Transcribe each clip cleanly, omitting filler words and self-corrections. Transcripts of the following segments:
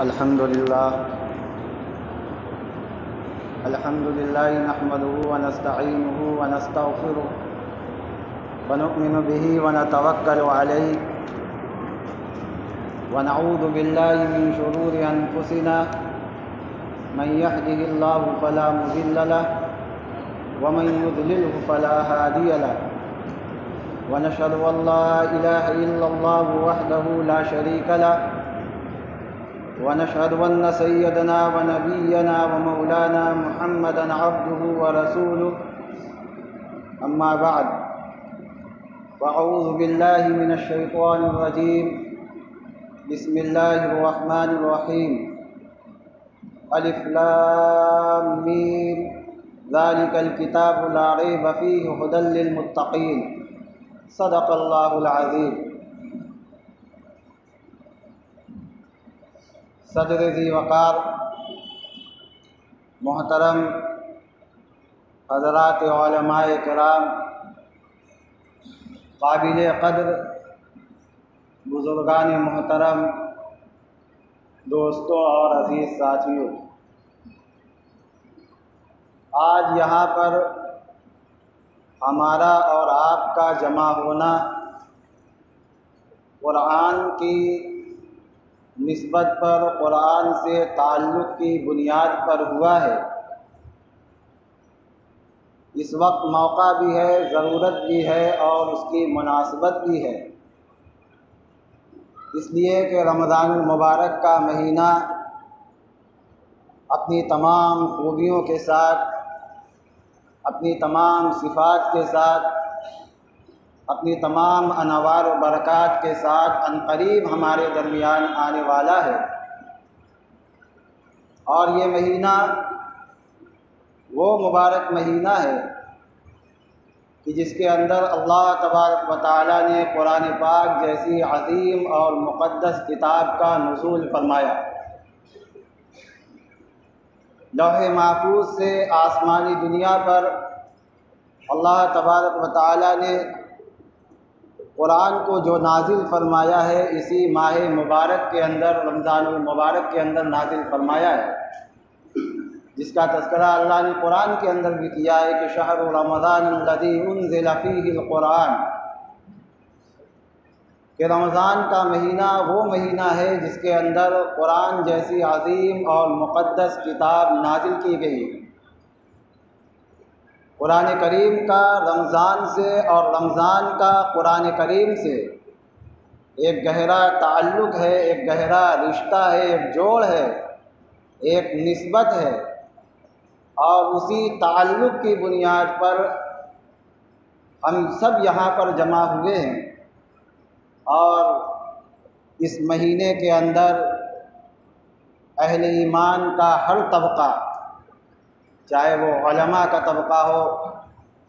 الحمد لله نحمده ونستعينه ونستغفره ونؤمن به ونتوكل عليه ونعوذ بالله من شرور أنفسنا من يهده الله فلا مضل له ومن يضلله فلا هادي له ونشهد أن لا إله إلا الله وحده لا شريك له ونشهد أن سيدنا ونبينا ومولانا محمدا عبده ورسوله أما بعد فأعوذ بالله من الشيطان الرجيم بسم الله الرحمن الرحيم ألف لام ميم ذلك الكتاب لا ريب فيه هدى للمتقين صدق الله العظيم۔ صدر ذی وقار محترم حضرات علماء کرام، قابل قدر بزرگان محترم، دوستوں اور عزیز ساتھیوں، آج یہاں پر ہمارا اور آپ کا جمع ہونا قرآن کی نسبت پر، قرآن سے تعلق کی بنیاد پر ہوا ہے۔ اس وقت موقع بھی ہے، ضرورت بھی ہے اور اس کی مناسبت بھی ہے، اس لیے کہ رمضان المبارک کا مہینہ اپنی تمام خوبیوں کے ساتھ، اپنی تمام صفات کے ساتھ، اپنی تمام انوار و برکات کے ساتھ عنقریب ہمارے درمیان آنے والا ہے۔ اور یہ مہینہ وہ مبارک مہینہ ہے کہ جس کے اندر اللہ تبارک و تعالیٰ نے قرآن پاک جیسی عظیم اور مقدس کتاب کا نزول فرمایا۔ لوح محفوظ سے آسمانی دنیا پر اللہ تبارک و تعالیٰ نے قرآن کو جو نازل فرمایا ہے، اسی ماہ مبارک کے اندر، رمضان المبارک کے اندر نازل فرمایا ہے، جس کا تذکرہ اللہ نے قرآن کے اندر بھی کیا ہے کہ شہر رمضان الذی انزل فیہ القرآن، کہ رمضان کا مہینہ وہ مہینہ ہے جس کے اندر قرآن جیسی عظیم اور مقدس کتاب نازل کی گئی۔ قرآن کریم کا رمضان سے اور رمضان کا قرآن کریم سے ایک گہرا تعلق ہے، ایک گہرا رشتہ ہے، ایک جوڑ ہے، ایک نسبت ہے، اور اسی تعلق کی بنیاد پر ہم سب یہاں پر جمع ہوئے ہیں۔ اور اس مہینے کے اندر اہل ایمان کا ہر طبقہ، چاہے وہ علماء کا طبقہ ہو،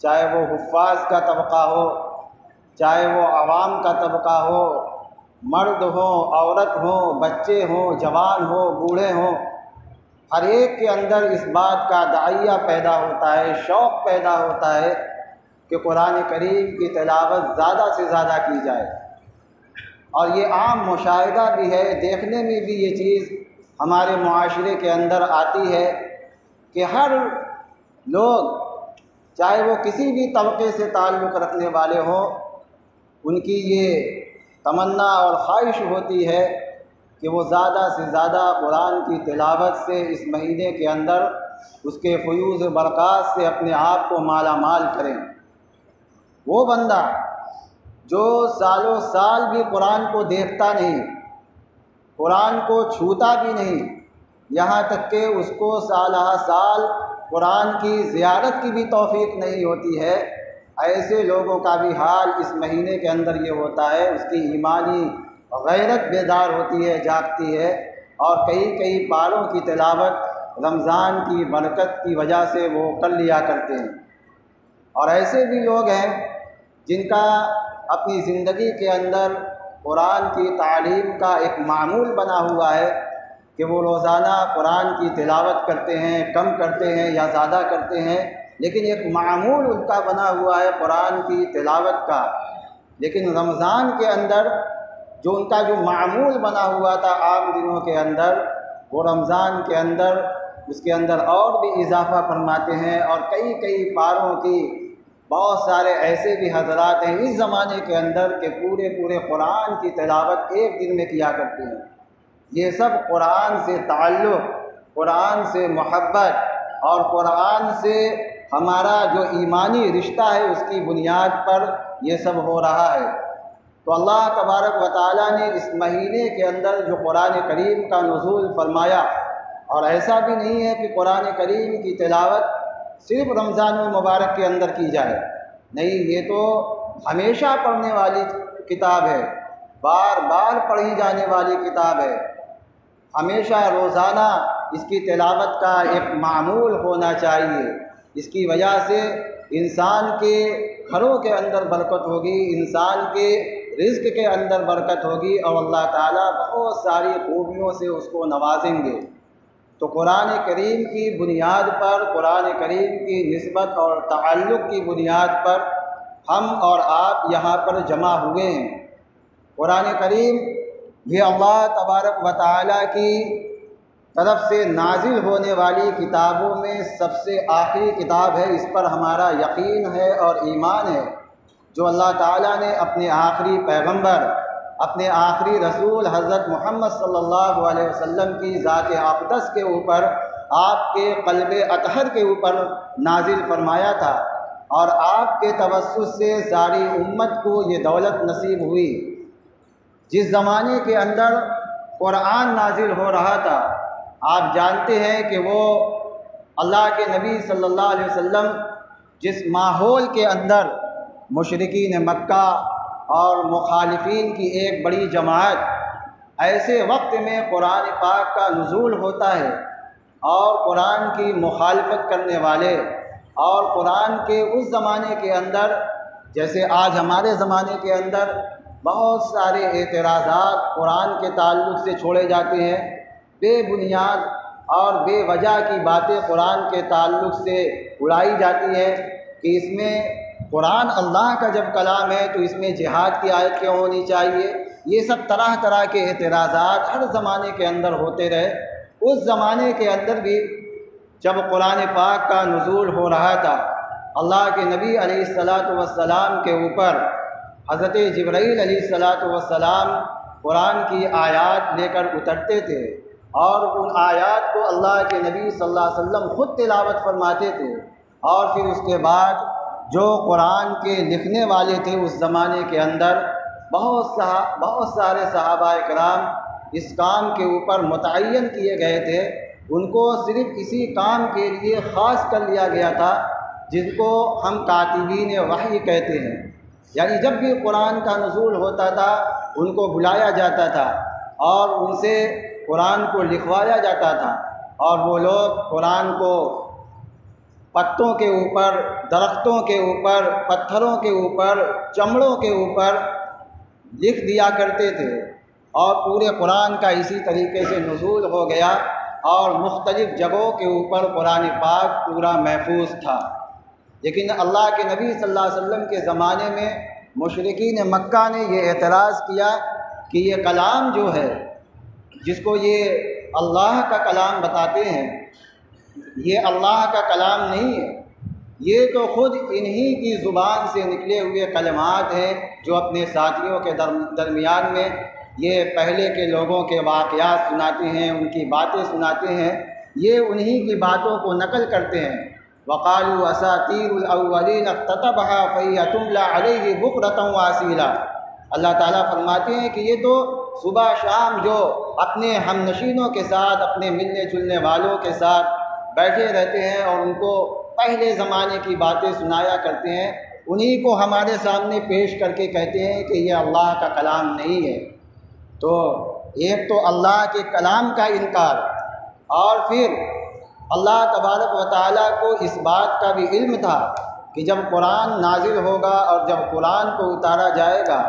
چاہے وہ حفاظ کا طبقہ ہو، چاہے وہ عوام کا طبقہ ہو، مرد ہوں، عورت ہوں، بچے ہوں، جوان ہوں، بوڑھے ہوں، ہر ایک کے اندر اس بات کا داعیہ پیدا ہوتا ہے، شوق پیدا ہوتا ہے کہ قرآن کریم کی تلاوت زیادہ سے زیادہ کی جائے۔ اور یہ عام مشاہدہ بھی ہے، دیکھنے میں بھی یہ چیز ہمارے معاشرے کے اندر آتی ہے کہ ہر لوگ، چاہے وہ کسی بھی طبقے سے تعلق رکھنے والے ہوں، ان کی یہ تمنا اور خواہش ہوتی ہے کہ وہ زیادہ سے زیادہ قرآن کی تلاوت سے اس مہینے کے اندر اس کے فیوض و برکات سے اپنے آپ کو مالا مال کریں۔ وہ بندہ جو سالوں سال بھی قرآن کو دیکھتا نہیں، قرآن کو چھوتا بھی نہیں، یہاں تک کہ اس کو سالہ سال قرآن کی زیارت کی بھی توفیق نہیں ہوتی ہے، ایسے لوگوں کا بھی حال اس مہینے کے اندر یہ ہوتا ہے، اس کی ایمانی غیرت بیدار ہوتی ہے، جاگتی ہے، اور کئی کئی پاروں کی تلاوت رمضان کی برکت کی وجہ سے وہ کر لیا کرتے ہیں۔ اور ایسے بھی لوگ ہیں جن کا اپنی زندگی کے اندر قرآن کی تعلیم کا ایک معمول بنا ہوا ہے کہ وہ روزانہ قرآن کی تلاوت کرتے ہیں، کم کرتے ہیں یا زیادہ کرتے ہیں، لیکن ایک معمول ان کا بنا ہوا ہے قرآن کی تلاوت کا۔ لیکن رمضان کے اندر جو ان کا جو معمول بنا ہوا تھا عام دنوں کے اندر، وہ رمضان کے اندر اس کے اندر اور بھی اضافہ فرماتے ہیں، اور کئی پاروں کی بہت سارے ایسے بھی حضرات ہیں اس زمانے کے اندر کہ پورے قرآن کی تلاوت ایک دن میں کیا کرتے ہیں۔ یہ سب قرآن سے تعلق، قرآن سے محبت اور قرآن سے ہمارا جو ایمانی رشتہ ہے اس کی بنیاد پر یہ سب ہو رہا ہے۔ تو اللہ تبارک و تعالیٰ نے اس مہینے کے اندر جو قرآن کریم کا نزول فرمایا، اور ایسا بھی نہیں ہے کہ قرآن کریم کی تلاوت صرف رمضان المبارک کے اندر کی جائے، نہیں، یہ تو ہمیشہ پڑھنے والی کتاب ہے، بار بار پڑھی جانے والی کتاب ہے، ہمیشہ روزانہ اس کی تلاوت کا ایک معمول ہونا چاہیے۔ اس کی وجہ سے انسان کے گھروں کے اندر برکت ہوگی، انسان کے رزق کے اندر برکت ہوگی، اور اللہ تعالیٰ بہت ساری خوبیوں سے اس کو نوازیں گے۔ تو قرآن کریم کی بنیاد پر، قرآن کریم کی نسبت اور تعلق کی بنیاد پر ہم اور آپ یہاں پر جمع ہوئے ہیں۔ قرآن کریم یہ اللہ تبارک و تعالیٰ کی طرف سے نازل ہونے والی کتابوں میں سب سے آخری کتاب ہے، اس پر ہمارا یقین ہے اور ایمان ہے۔ جو اللہ تعالیٰ نے اپنے آخری پیغمبر، اپنے آخری رسول حضرت محمد صلی اللہ علیہ وسلم کی ذات اقدس کے اوپر، آپ کے قلب اطہر کے اوپر نازل فرمایا تھا، اور آپ کے توسط سے ساری امت کو یہ دولت نصیب ہوئی۔ جس زمانے کے اندر قرآن نازل ہو رہا تھا، آپ جانتے ہیں کہ وہ اللہ کے نبی صلی اللہ علیہ وسلم جس ماحول کے اندر مشرکین مکہ اور مخالفین کی ایک بڑی جماعت، ایسے وقت میں قرآن پاک کا نزول ہوتا ہے، اور قرآن کی مخالفت کرنے والے، اور قرآن کے اس زمانے کے اندر جیسے آج ہمارے زمانے کے اندر بہت سارے اعتراضات قرآن کے تعلق سے چھوڑے جاتے ہیں، بے بنیاد اور بے وجہ کی باتیں قرآن کے تعلق سے اڑائی جاتی ہے کہ اس میں قرآن اللہ کا جب کلام ہے تو اس میں جہاد کی آیت کیوں ہونی چاہیے۔ یہ سب طرح کے اعتراضات ہر زمانے کے اندر ہوتے رہے۔ اس زمانے کے اندر بھی جب قرآن پاک کا نزول ہو رہا تھا، اللہ کے نبی علیہ السلام کے اوپر حضرت جبرائیل علیہ السلام قرآن کی آیات لے کر اترتے تھے، اور ان آیات کو اللہ کے نبی صلی اللہ علیہ وسلم خود تلاوت فرماتے تھے، اور پھر اس کے بعد جو قرآن کے لکھنے والے تھے اس زمانے کے اندر بہت سارے صحابہ کرام اس کام کے اوپر متعین کیے گئے تھے، ان کو صرف اسی کام کے لیے خاص کر لیا گیا تھا، جن کو ہم کاتبین وحی کہتے ہیں۔ یعنی جب بھی قرآن کا نزول ہوتا تھا ان کو بلایا جاتا تھا اور ان سے قرآن کو لکھوایا جاتا تھا، اور وہ لوگ قرآن کو پتوں کے اوپر، درختوں کے اوپر، پتھروں کے اوپر، چمڑوں کے اوپر لکھ دیا کرتے تھے، اور پورے قرآن کا اسی طریقے سے نزول ہو گیا، اور مختلف جگہوں کے اوپر قرآن پاک پورا محفوظ تھا۔ لیکن اللہ کے نبی صلی اللہ علیہ وسلم کے زمانے میں مشرکین مکہ نے یہ اعتراض کیا کہ یہ کلام جو ہے، جس کو یہ اللہ کا کلام بتاتے ہیں، یہ اللہ کا کلام نہیں ہے، یہ تو خود انہی کی زبان سے نکلے ہوئے کلمات ہیں جو اپنے ساتھیوں کے درمیان میں یہ پہلے کے لوگوں کے واقعات سناتے ہیں، ان کی باتیں سناتے ہیں، یہ انہی کی باتوں کو نقل کرتے ہیں۔ وقالوا اساطیر الاولین اقتتبها فهي تملی علیہ بکرۃ واصیلا۔ اللہ تعالیٰ فرماتے ہیں کہ یہ تو صبح شام جو اپنے ہم نشینوں کے ساتھ، اپنے ملنے جلنے والوں کے ساتھ بیٹھے رہتے ہیں اور ان کو پہلے زمانے کی باتیں سنایا کرتے ہیں، انہی کو ہمارے سامنے پیش کر کے کہتے ہیں کہ یہ اللہ کا کلام نہیں ہے۔ تو ایک تو اللہ کے کلام کا انکار، اور پھر اللہ تبارک و تعالیٰ کو اس بات کا بھی علم تھا کہ جب قرآن نازل ہوگا اور جب قرآن کو اتارا جائے گا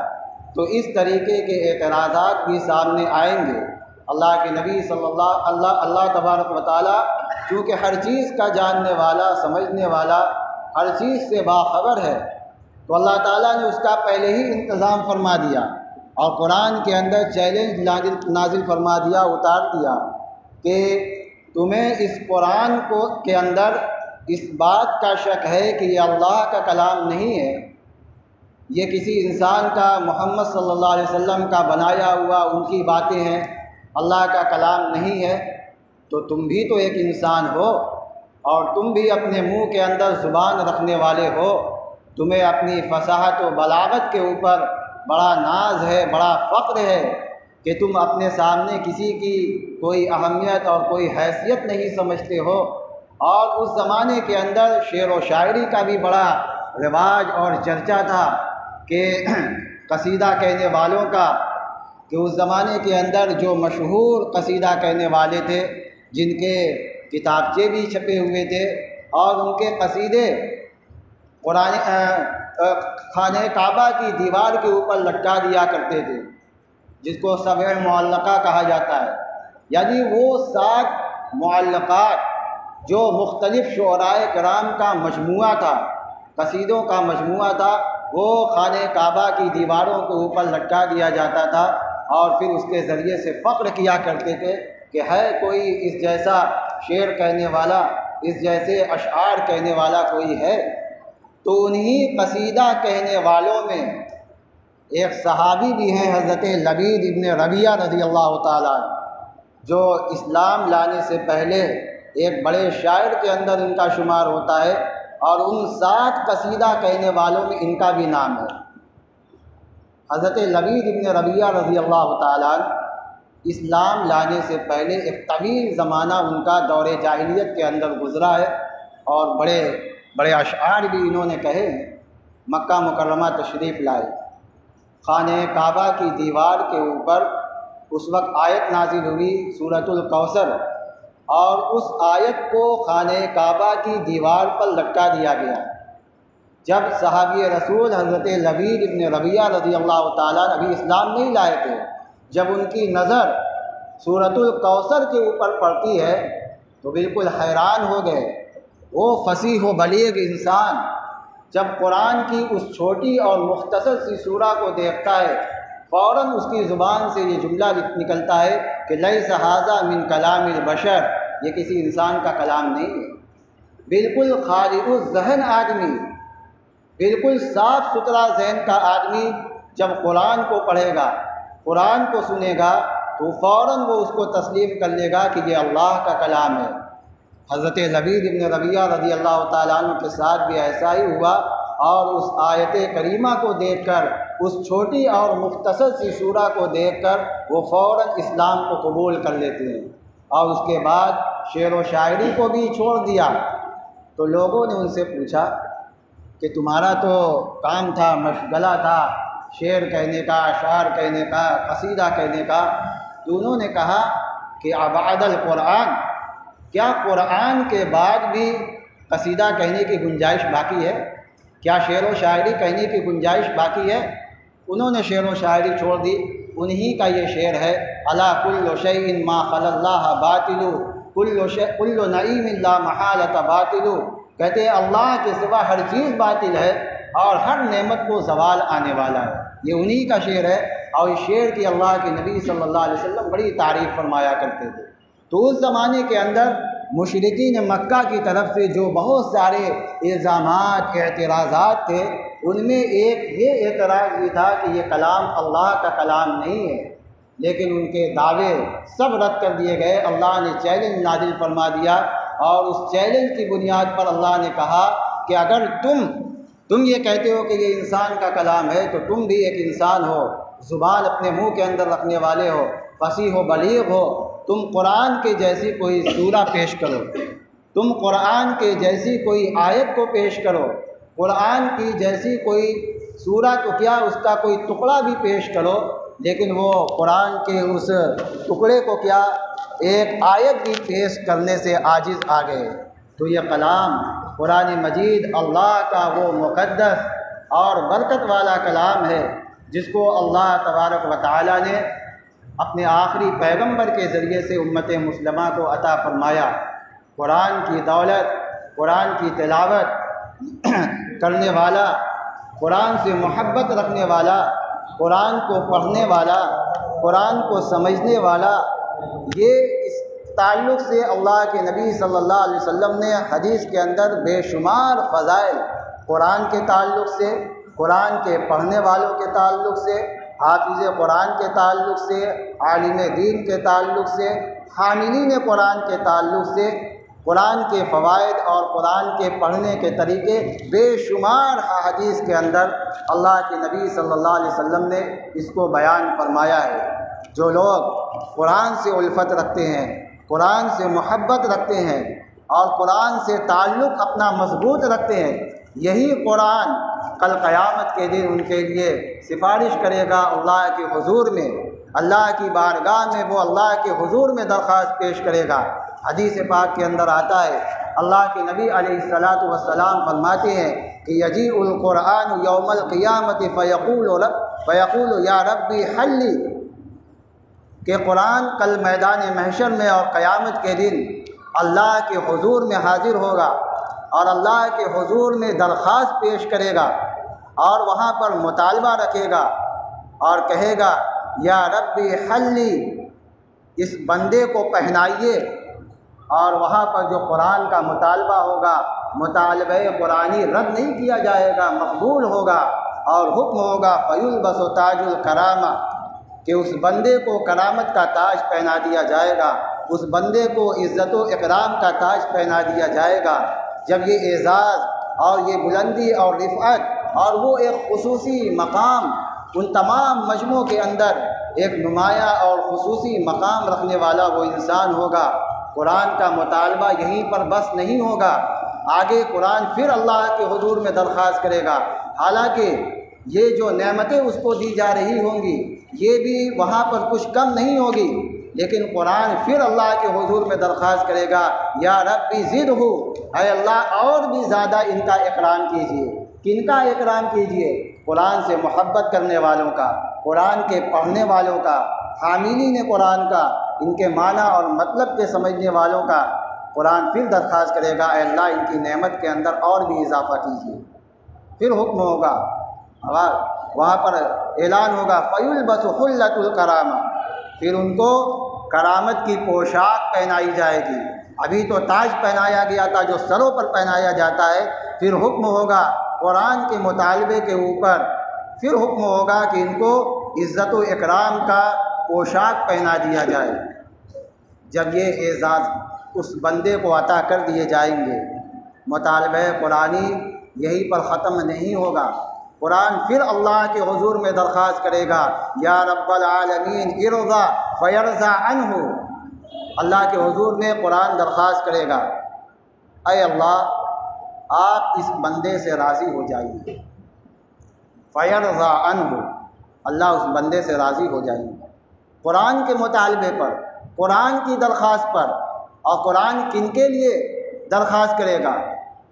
تو اس طریقے کے اعتراضات بھی سامنے آئیں گے۔ اللہ کے نبی صلی اللہ تبارک و تعالیٰ چونکہ ہر چیز کا جاننے والا، سمجھنے والا، ہر چیز سے باخبر ہے، تو اللہ تعالیٰ نے اس کا پہلے ہی انتظام فرما دیا، اور قرآن کے اندر چیلنج نازل فرما دیا، اتار دیا کہ تمہیں اس قرآن کے اندر اس بات کا شک ہے کہ یہ اللہ کا کلام نہیں ہے، یہ کسی انسان کا، محمد صلی اللہ علیہ وسلم کا بنایا ہوا ان کی باتیں ہیں، اللہ کا کلام نہیں ہے، تو تم بھی تو ایک انسان ہو اور تم بھی اپنے منہ کے اندر زبان رکھنے والے ہو، تمہیں اپنی فصاحت و بلاغت کے اوپر بڑا ناز ہے، بڑا فخر ہے کہ تم اپنے سامنے کسی کی کوئی اہمیت اور کوئی حیثیت نہیں سمجھتے ہو۔ اور اس زمانے کے اندر شعر و شاعری کا بھی بڑا رواج اور چرچا تھا کہ قصیدہ کہنے والوں کا، کہ اس زمانے کے اندر جو مشہور قصیدہ کہنے والے تھے، جن کے کتابچے بھی چھپے ہوئے تھے اور ان کے قصیدے قرآن خانہ کعبہ کی دیوار کے اوپر لٹکا دیا کرتے تھے، جس کو سبع معلقہ کہا جاتا ہے، یعنی وہ 7 معلقات جو مختلف شعراء کرام کا مجموعہ تھا، قصیدوں کا مجموعہ تھا، وہ خانہ کعبہ کی دیواروں کے اوپر لٹکا دیا جاتا تھا اور پھر اس کے ذریعے سے فخر کیا کرتے تھے کہ ہے کوئی اس جیسا شعر کہنے والا، اس جیسے اشعار کہنے والا کوئی ہے۔ تو انہی قصیدہ کہنے والوں میں ایک صحابی بھی ہیں، حضرت لبید ابن ربیہ رضی اللہ تعالیٰ، جو اسلام لانے سے پہلے ایک بڑے شاعر کے اندر ان کا شمار ہوتا ہے، اور ان 7 قصیدہ کہنے والوں میں ان کا بھی نام ہے۔ حضرت لبید ابن ربیہ رضی اللہ تعالیٰ اسلام لانے سے پہلے ایک طویل زمانہ ان کا دور جاہلیت کے اندر گزرا ہے، اور بڑے بڑے اشعار بھی انہوں نے کہے ہیں۔ مکہ مکرمہ تشریف لائے، خانہ کعبہ کی دیوار کے اوپر اس وقت آیت نازل ہوئی سورۃ الکوثر، اور اس آیت کو خانہ کعبہ کی دیوار پر لٹکا دیا گیا۔ جب صحابی رسول حضرت لبید ابن ربیہ رضی اللہ تعالیٰ ابھی اسلام نہیں لائے تھے، جب ان کی نظر سورۃ الکوثر کے اوپر پڑتی ہے تو بالکل حیران ہو گئے۔ وہ فصیح و بلیغ انسان جب قرآن کی اس چھوٹی اور مختصر سی سورہ کو دیکھتا ہے، فوراً اس کی زبان سے یہ جملہ نکلتا ہے کہ لیس ھذا من کلام البشر، یہ کسی انسان کا کلام نہیں ہے۔ بالکل خالی الذہن آدمی، بالکل صاف ستھرا ذہن کا آدمی جب قرآن کو پڑھے گا، قرآن کو سنے گا، تو فوراً وہ اس کو تسلیم کر لے گا کہ یہ اللہ کا کلام ہے۔ حضرت لبید ابن ربیہ رضی اللہ تعالیٰ عنہ کے ساتھ بھی ایسا ہی ہوا، اور اس آیت کریمہ کو دیکھ کر، اس چھوٹی اور مختصر سی سورہ کو دیکھ کر وہ فوراً اسلام کو قبول کر لیتے ہیں، اور اس کے بعد شعر و شاعری کو بھی چھوڑ دیا۔ تو لوگوں نے ان سے پوچھا کہ تمہارا تو کام تھا، مشغلہ تھا شعر کہنے کا، اشعار کہنے کا، قصیدہ کہنے کا، تو انہوں نے کہا کہ ابعد القرآن، کیا قرآن کے بعد بھی قصیدہ کہنے کی گنجائش باقی ہے؟ کیا شعر و شاعری کہنے کی گنجائش باقی ہے؟ انہوں نے شعر و شاعری چھوڑ دی۔ انہی کا یہ شعر ہے، الا کل شیء ما خلا اللہ باطل، کل نعیم لا محالۃ باطل، کہتے ہیں اللہ کے سوا ہر چیز باطل ہے اور ہر نعمت کو زوال آنے والا ہے۔ یہ انہی کا شعر ہے، اور اس شعر کی اللہ کے نبی صلی اللہ علیہ وسلم بڑی تعریف فرمایا کرتے تھے۔ تو اس زمانے کے اندر مشرکین مکہ کی طرف سے جو بہت سارے الزامات، اعتراضات تھے، ان میں ایک یہ اعتراض بھی تھا کہ یہ کلام اللہ کا کلام نہیں ہے، لیکن ان کے دعوے سب رد کر دیے گئے۔ اللہ نے چیلنج نازل فرما دیا، اور اس چیلنج کی بنیاد پر اللہ نے کہا کہ اگر تم یہ کہتے ہو کہ یہ انسان کا کلام ہے، تو تم بھی ایک انسان ہو، زبان اپنے منہ کے اندر رکھنے والے ہو، فصیح و بلیغ ہو، تم قرآن کے جیسی کوئی سورہ پیش کرو، تم قرآن کے جیسی کوئی آیت کو پیش کرو، قرآن کی جیسی کوئی سورہ تو کیا اس کا کوئی ٹکڑا بھی پیش کرو، لیکن وہ قرآن کے اس ٹکڑے کو کیا ایک آیت بھی پیش کرنے سے عاجز آ گئے۔ تو یہ کلام قرآن مجید اللہ کا وہ مقدس اور برکت والا کلام ہے، جس کو اللہ تبارک و تعالیٰ نے اپنے آخری پیغمبر کے ذریعے سے امت مسلمہ کو عطا فرمایا۔ قرآن کی دولت، قرآن کی تلاوت کرنے والا، قرآن سے محبت رکھنے والا، قرآن کو پڑھنے والا، قرآن کو سمجھنے والا، یہ تعلق سے اللہ کے نبی صلی اللہ علیہ وسلم نے حدیث کے اندر بے شمار فضائل، قرآن کے تعلق سے، قرآن کے پڑھنے والوں کے تعلق سے، حافظ قرآن کے تعلق سے، عالم دین کے تعلق سے، حاملین قرآن کے تعلق سے، قرآن کے فوائد اور قرآن کے پڑھنے کے طریقے بے شمار حدیث کے اندر اللہ کے نبی صلی اللہ علیہ وسلم نے اس کو بیان فرمایا ہے۔ جو لوگ قرآن سے الفت رکھتے ہیں، قرآن سے محبت رکھتے ہیں اور قرآن سے تعلق اپنا مضبوط رکھتے ہیں، یہی قرآن کل قیامت کے دن ان کے لیے سفارش کرے گا اللہ کے حضور میں، اللہ کی بارگاہ میں وہ اللہ کے حضور میں درخواست پیش کرے گا۔ حدیث پاک کے اندر آتا ہے، اللہ کے نبی علیہ الصلاۃ والسلام فرماتے ہیں کہ یجیء القرآن یوم القیامت فیقول یا ربی حلی، کہ قرآن کل میدان محشر میں اور قیامت کے دن اللہ کے حضور میں حاضر ہوگا اور اللہ کے حضور میں درخواست پیش کرے گا اور وہاں پر مطالبہ رکھے گا اور کہے گا یا ربی حلی، اس بندے کو پہنائیے، اور وہاں پر جو قرآن کا مطالبہ ہوگا، مطالبہ قرآنی رد نہیں کیا جائے گا، مقبول ہوگا اور حکم ہوگا فیلبس تاج الکرامہ، کہ اس بندے کو کرامت کا تاج پہنا دیا جائے گا، اس بندے کو عزت و اکرام کا تاج پہنا دیا جائے گا۔ جب یہ اعزاز اور یہ بلندی اور رفعت اور وہ ایک خصوصی مقام ان تمام مجموعوں کے اندر ایک نمایاں اور خصوصی مقام رکھنے والا وہ انسان ہوگا، قرآن کا مطالبہ یہیں پر بس نہیں ہوگا، آگے قرآن پھر اللہ کے حضور میں درخواست کرے گا، حالانکہ یہ جو نعمتیں اس کو دی جا رہی ہوں گی یہ بھی وہاں پر کچھ کم نہیں ہوگی، لیکن قرآن پھر اللہ کے حضور میں درخواست کرے گا یا ربی زدہ، اے اللہ اور بھی زیادہ ان کا اکرام کیجیے۔ کن کا اکرام کیجیے؟ قرآن سے محبت کرنے والوں کا، قرآن کے پڑھنے والوں کا، حاملین قرآن کا، ان کے معنی اور مطلب کے سمجھنے والوں کا۔ قرآن پھر درخواست کرے گا اے اللہ ان کی نعمت کے اندر اور بھی اضافہ کیجیے۔ پھر حکم ہوگا، وہاں پر اعلان ہوگا فیلبس حلۃ الکرامہ، پھر ان کو کرامت کی پوشاک پہنائی جائے گی۔ ابھی تو تاج پہنایا گیا تھا جو سروں پر پہنایا جاتا ہے، پھر حکم ہوگا قرآن کے مطالبے کے اوپر، پھر حکم ہوگا کہ ان کو عزت و اکرام کا پوشاک پہنا دیا جائے۔ جب یہ اعزاز اس بندے کو عطا کر دیے جائیں گے، مطالبہ قرآنی یہیں پر ختم نہیں ہوگا، قرآن پھر اللہ کے حضور میں درخواست کرے گا یا رب العالمین ارضا فیرضا عنہ، اللہ کے حضور میں قرآن درخواست کرے گا اے اللہ آپ اس بندے سے راضی ہو جائیے، فیرضا عنہ، اللہ اس بندے سے راضی ہو جائیں گے قرآن کے مطالبے پر، قرآن کی درخواست پر۔ اور قرآن کن کے لیے درخواست کرے گا؟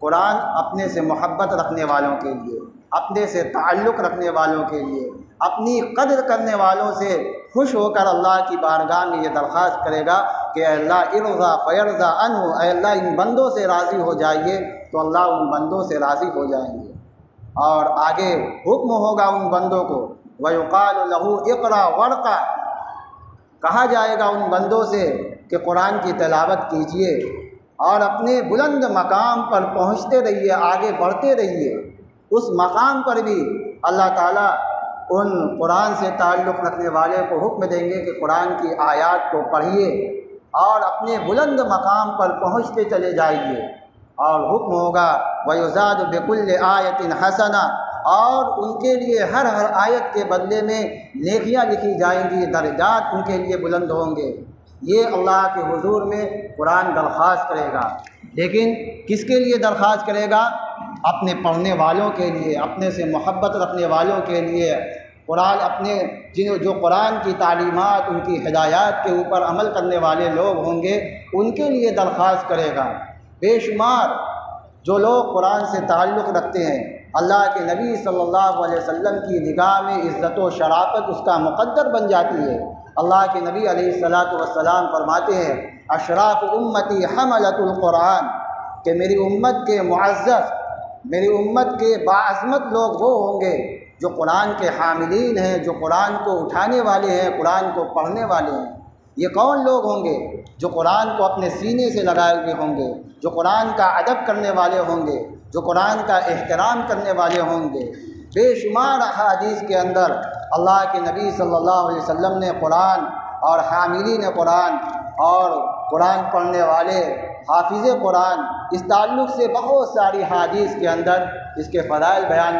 قرآن اپنے سے محبت رکھنے والوں کے لیے، اپنے سے تعلق رکھنے والوں کے لیے، اپنی قدر کرنے والوں سے خوش ہو کر اللہ کی بارگاہ میں یہ درخواست کرے گا کہ اے اللہ ارضا فیرضا عنہ، اے اللہ ان بندوں سے راضی ہو جائیے، تو اللہ ان بندوں سے راضی ہو جائیں گے۔ اور آگے حکم ہوگا ان بندوں کو وَيُقَالُ لَهُ اقرأ وَارْقَ، کہا جائے گا ان بندوں سے کہ قرآن کی تلاوت کیجیے اور اپنے بلند مقام پر پہنچتے رہیے، آگے بڑھتے رہیے۔ اس مقام پر بھی اللہ تعالیٰ ان قرآن سے تعلق رکھنے والے کو حکم دیں گے کہ قرآن کی آیات کو پڑھیے اور اپنے بلند مقام پر پہنچتے چلے جائیے۔ اور حکم ہوگا وَيُزَادُ بِكُلِّ آیَةٍ حَسَنَةٍ، اور ان کے لیے ہر آیت کے بدلے میں نیکیاں لکھی جائیں گی، درجات ان کے لیے بلند ہوں گے۔ یہ اللہ کے حضور میں قرآن درخواست کرے گا، لیکن کس کے لیے درخواست کرے گا؟ اپنے پڑھنے والوں کے لیے، اپنے سے محبت رکھنے والوں کے لیے، قرآن اپنے جو قرآن کی تعلیمات ان کی ہدایات کے اوپر عمل کرنے والے لوگ ہوں گے ان کے لیے درخواست کرے گا۔ بے شمار جو لوگ قرآن سے تعلق رکھتے ہیں، اللہ کے نبی صلی اللہ علیہ وسلم کی نگاہ میں عزت و شرافت اس کا مقدر بن جاتی ہے۔ اللہ کے نبی علیہ الصلاۃ والسلام فرماتے ہیں اشراف امتی حملۃ القرآن، کہ میری امت کے معزز، میری امت کے باعظمت لوگ وہ ہوں گے جو قرآن کے حاملین ہیں، جو قرآن کو اٹھانے والے ہیں، قرآن کو پڑھنے والے ہیں۔ یہ کون لوگ ہوں گے جو قرآن کو اپنے سینے سے لگائے ہوئے ہوں گے، جو قرآن کا ادب کرنے والے ہوں گے، جو قرآن کا احترام کرنے والے ہوں گے۔ بے شمار احادیث کے اندر اللہ کے نبی صلی اللہ علیہ وسلم نے قرآن اور حاملین قرآن اور قرآن پڑھنے والے حافظ قرآن اس تعلق سے بہت ساری حدیث کے اندر اس کے فضائل بیان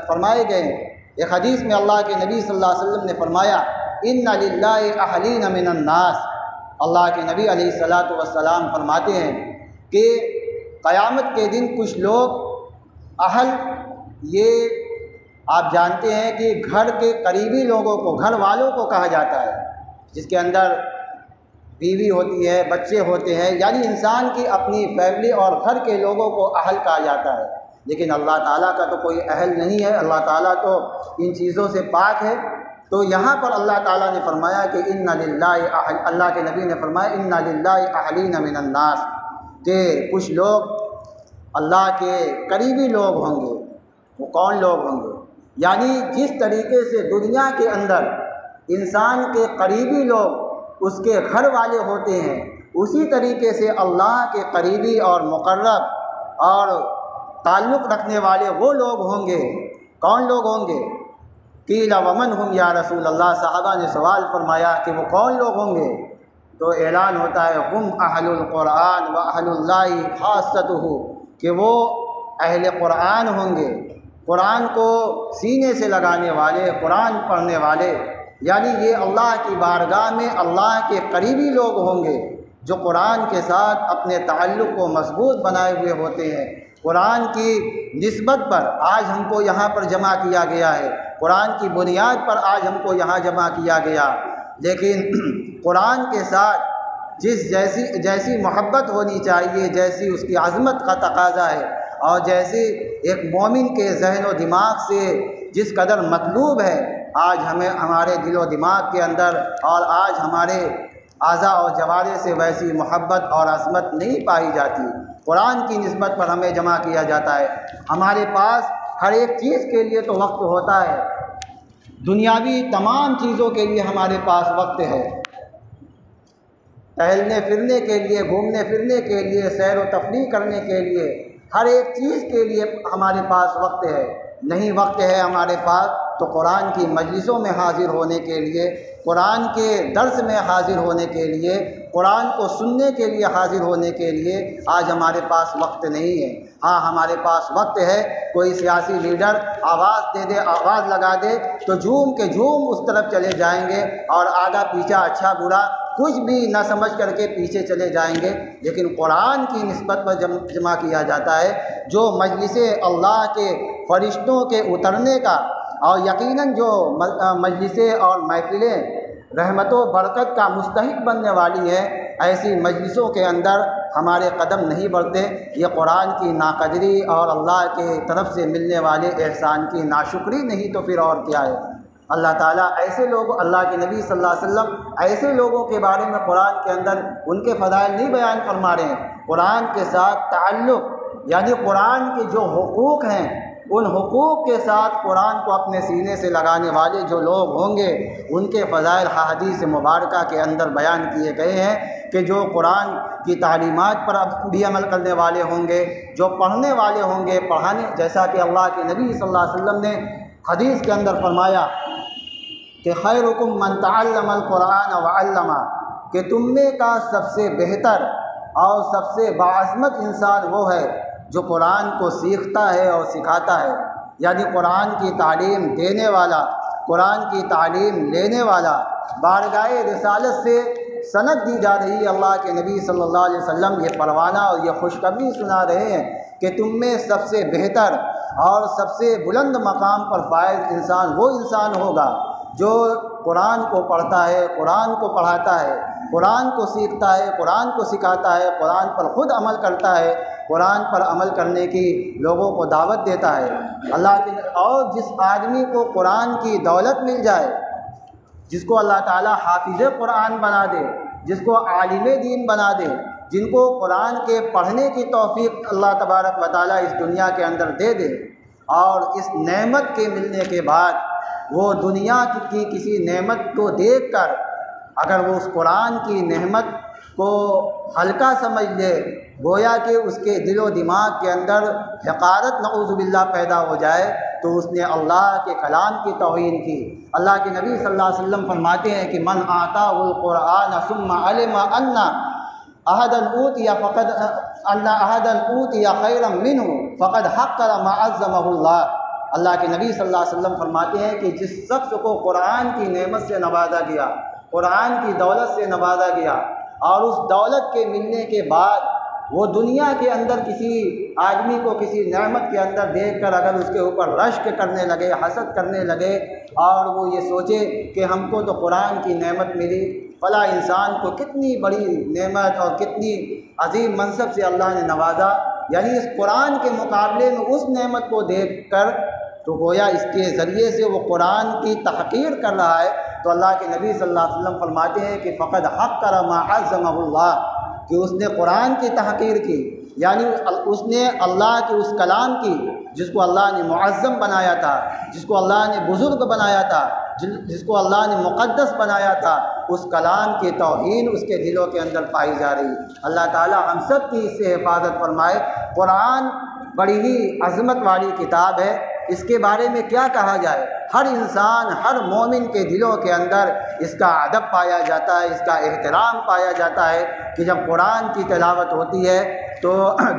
فرمائے گئے ہیں۔ ایک حدیث میں اللہ کے نبی صلی اللہ علیہ وسلم نے فرمایا ان للہ اہلین من الناس، اللہ کے نبی علیہ الصلاۃ والسلام فرماتے ہیں کہ قیامت کے دن کچھ لوگ اہل، یہ آپ جانتے ہیں کہ گھر کے قریبی لوگوں کو، گھر والوں کو کہا جاتا ہے، جس کے اندر بیوی ہوتی ہے، بچے ہوتے ہیں، یعنی انسان کی اپنی فیملی اور گھر کے لوگوں کو اہل کہا جاتا ہے۔ لیکن اللہ تعالیٰ کا تو کوئی اہل نہیں ہے، اللہ تعالیٰ تو ان چیزوں سے پاک ہے۔ تو یہاں پر اللہ تعالیٰ نے فرمایا کہ ان للہ اللہ کے نبی نے فرمایا ان للہ اہلین من الناس، کہ کچھ لوگ اللہ کے قریبی لوگ ہوں گے۔ وہ کون لوگ ہوں گے؟ یعنی جس طریقے سے دنیا کے اندر انسان کے قریبی لوگ اس کے گھر والے ہوتے ہیں، اسی طریقے سے اللہ کے قریبی اور مقرب اور تعلق رکھنے والے وہ لوگ ہوں گے۔ کون لوگ ہوں گے؟ قیل ومن ہم یا رسول اللہ، صحابہ نے سوال فرمایا کہ وہ کون لوگ ہوں گے؟ تو اعلان ہوتا ہے ہم اہل القرآن و اہل اللہ خاصتہ، کہ وہ اہل قرآن ہوں گے، قرآن کو سینے سے لگانے والے، قرآن پڑھنے والے، یعنی یہ اللہ کی بارگاہ میں اللہ کے قریبی لوگ ہوں گے جو قرآن کے ساتھ اپنے تعلق کو مضبوط بنائے ہوئے ہوتے ہیں۔ قرآن کی نسبت پر آج ہم کو یہاں پر جمع کیا گیا ہے، قرآن کی بنیاد پر آج ہم کو یہاں جمع کیا گیا، لیکن قرآن کے ساتھ جیسی محبت ہونی چاہیے، جیسی اس کی عظمت کا تقاضا ہے، اور جیسے ایک مومن کے ذہن و دماغ سے جس قدر مطلوب ہے، آج ہمیں ہمارے دل و دماغ کے اندر اور آج ہمارے اعضاء اور جوارح سے ویسی محبت اور عظمت نہیں پائی جاتی۔ قرآن کی نسبت پر ہمیں جمع کیا جاتا ہے۔ ہمارے پاس ہر ایک چیز کے لیے تو وقت ہوتا ہے، دنیاوی تمام چیزوں کے لیے ہمارے پاس وقت ہے، ٹہلنے پھرنے کے لیے، گھومنے پھرنے کے لیے، سیر و تفریح کرنے کے لیے، ہر ایک چیز کے لیے ہمارے پاس وقت ہے۔ نہیں وقت ہے ہمارے پاس تو قرآن کی مجلسوں میں حاضر ہونے کے لیے، قرآن کے درس میں حاضر ہونے کے لیے، قرآن کو سننے کے لیے حاضر ہونے کے لیے آج ہمارے پاس وقت نہیں ہے۔ ہاں ہمارے پاس وقت ہے، کوئی سیاسی لیڈر آواز دے دے، آواز لگا دے تو جھوم کے جھوم اس طرف چلے جائیں گے اور آگا پیچھا اچھا برا کچھ بھی نہ سمجھ کر کے پیچھے چلے جائیں گے۔ لیکن قرآن کی نسبت پر جمع کیا جاتا ہے، جو مجلس اللہ کے فرشتوں کے اترنے کا، اور یقیناً جو مجلسیں اور محفلیں رحمت و برکت کا مستحق بننے والی ہے، ایسی مجلسوں کے اندر ہمارے قدم نہیں بڑھتے۔ یہ قرآن کی ناقدری اور اللہ کے طرف سے ملنے والے احسان کی ناشکری نہیں تو پھر اور کیا ہے۔ اللہ تعالیٰ ایسے لوگ، اللہ کے نبی صلی اللہ علیہ وسلم ایسے لوگوں کے بارے میں قرآن کے اندر ان کے فضائل نہیں بیان فرما رہے ہیں۔ قرآن کے ساتھ تعلق، یعنی قرآن کے جو حقوق ہیں، ان حقوق کے ساتھ قرآن کو اپنے سینے سے لگانے والے جو لوگ ہوں گے، ان کے فضائل حدیث مبارکہ کے اندر بیان کیے گئے ہیں کہ جو قرآن کی تعلیمات پر بھی عمل کرنے والے ہوں گے، جو پڑھنے والے ہوں گے، جیسا کہ اللہ کے نبی صلی اللہ علیہ وسلم نے حدیث کے اندر فرمایا کہ خیرکم من تعلم القرآن وعلمہ، کہ تم میں کا سب سے بہتر اور سب سے باعظمت انسان وہ ہے جو قرآن کو سیکھتا ہے اور سکھاتا ہے، یعنی قرآن کی تعلیم دینے والا، قرآن کی تعلیم لینے والا۔ بارگاہ رسالت سے سند دی جا رہی ہے، اللہ کے نبی صلی اللہ علیہ وسلم یہ پروانہ اور یہ خوشخبری سنا رہے ہیں کہ تم میں سب سے بہتر اور سب سے بلند مقام پر فائز انسان وہ انسان ہوگا جو قرآن کو پڑھتا ہے، قرآن کو پڑھاتا ہے، قرآن کو سیکھتا ہے، قرآن کو سکھاتا ہے، قرآن پر خود عمل کرتا ہے، قرآن پر عمل کرنے کی لوگوں کو دعوت دیتا ہے۔ اور جس آدمی کو قرآن کی دولت مل جائے، جس کو اللہ تعالیٰ حافظ قرآن بنا دے، جس کو عالم دین بنا دے، جن کو قرآن کے پڑھنے کی توفیق اللہ تبارک و تعالیٰ اس دنیا کے اندر دے دے، اور اس نعمت کے ملنے کے بعد وہ دنیا کی کسی نعمت کو دیکھ کر اگر وہ اس قرآن کی نعمت کو ہلکا سمجھ لے، گویا کہ اس کے دل و دماغ کے اندر حقارت نعوذ باللہ پیدا ہو جائے، تو اس نے اللہ کے کلام کی توہین کی۔ اللہ کے نبی صلی اللہ علیہ وسلم فرماتے ہیں کہ من آتاہ القرآن ثم علم ان احدا اوتی فقد ان احدا اوتی خیرا منہ فقد حقر ما عظمہ اللہ۔ اللہ کے نبی صلی اللہ علیہ وسلم فرماتے ہیں کہ جس شخص کو قرآن کی نعمت سے نوازا گیا، قرآن کی دولت سے نوازا گیا، اور اس دولت کے ملنے کے بعد وہ دنیا کے اندر کسی آدمی کو کسی نعمت کے اندر دیکھ کر اگر اس کے اوپر رشک کرنے لگے، حسد کرنے لگے، اور وہ یہ سوچے کہ ہم کو تو قرآن کی نعمت ملی، فلاں انسان کو کتنی بڑی نعمت اور کتنی عظیم منصب سے اللہ نے نوازا، یعنی اس قرآن کے مقابلے میں اس نعمت کو دیکھ کر تو گویا اس کے ذریعے سے وہ قرآن کی تحقیر کر رہا ہے، تو اللہ کے نبی صلی اللہ علیہ وسلم فرماتے ہیں کہ فقد حقر ما عظمہ اللہ، کہ اس نے قرآن کی تحقیر کی، یعنی اس نے اللہ کے اس کلام کی جس کو اللہ نے معظم بنایا تھا، جس کو اللہ نے بزرگ بنایا تھا، جس کو اللہ نے مقدس بنایا تھا، اس کلام کی توہین اس کے دلوں کے اندر پائی جا رہی۔ اللہ تعالی ہم سب کی اس سے حفاظت فرمائے۔ قرآن بڑی ہی عظمت والی کتاب ہے، اس کے بارے میں کیا کہا جائے، ہر انسان، ہر مومن کے دلوں کے اندر اس کا ادب پایا جاتا ہے، اس کا احترام پایا جاتا ہے کہ جب قرآن کی تلاوت ہوتی ہے تو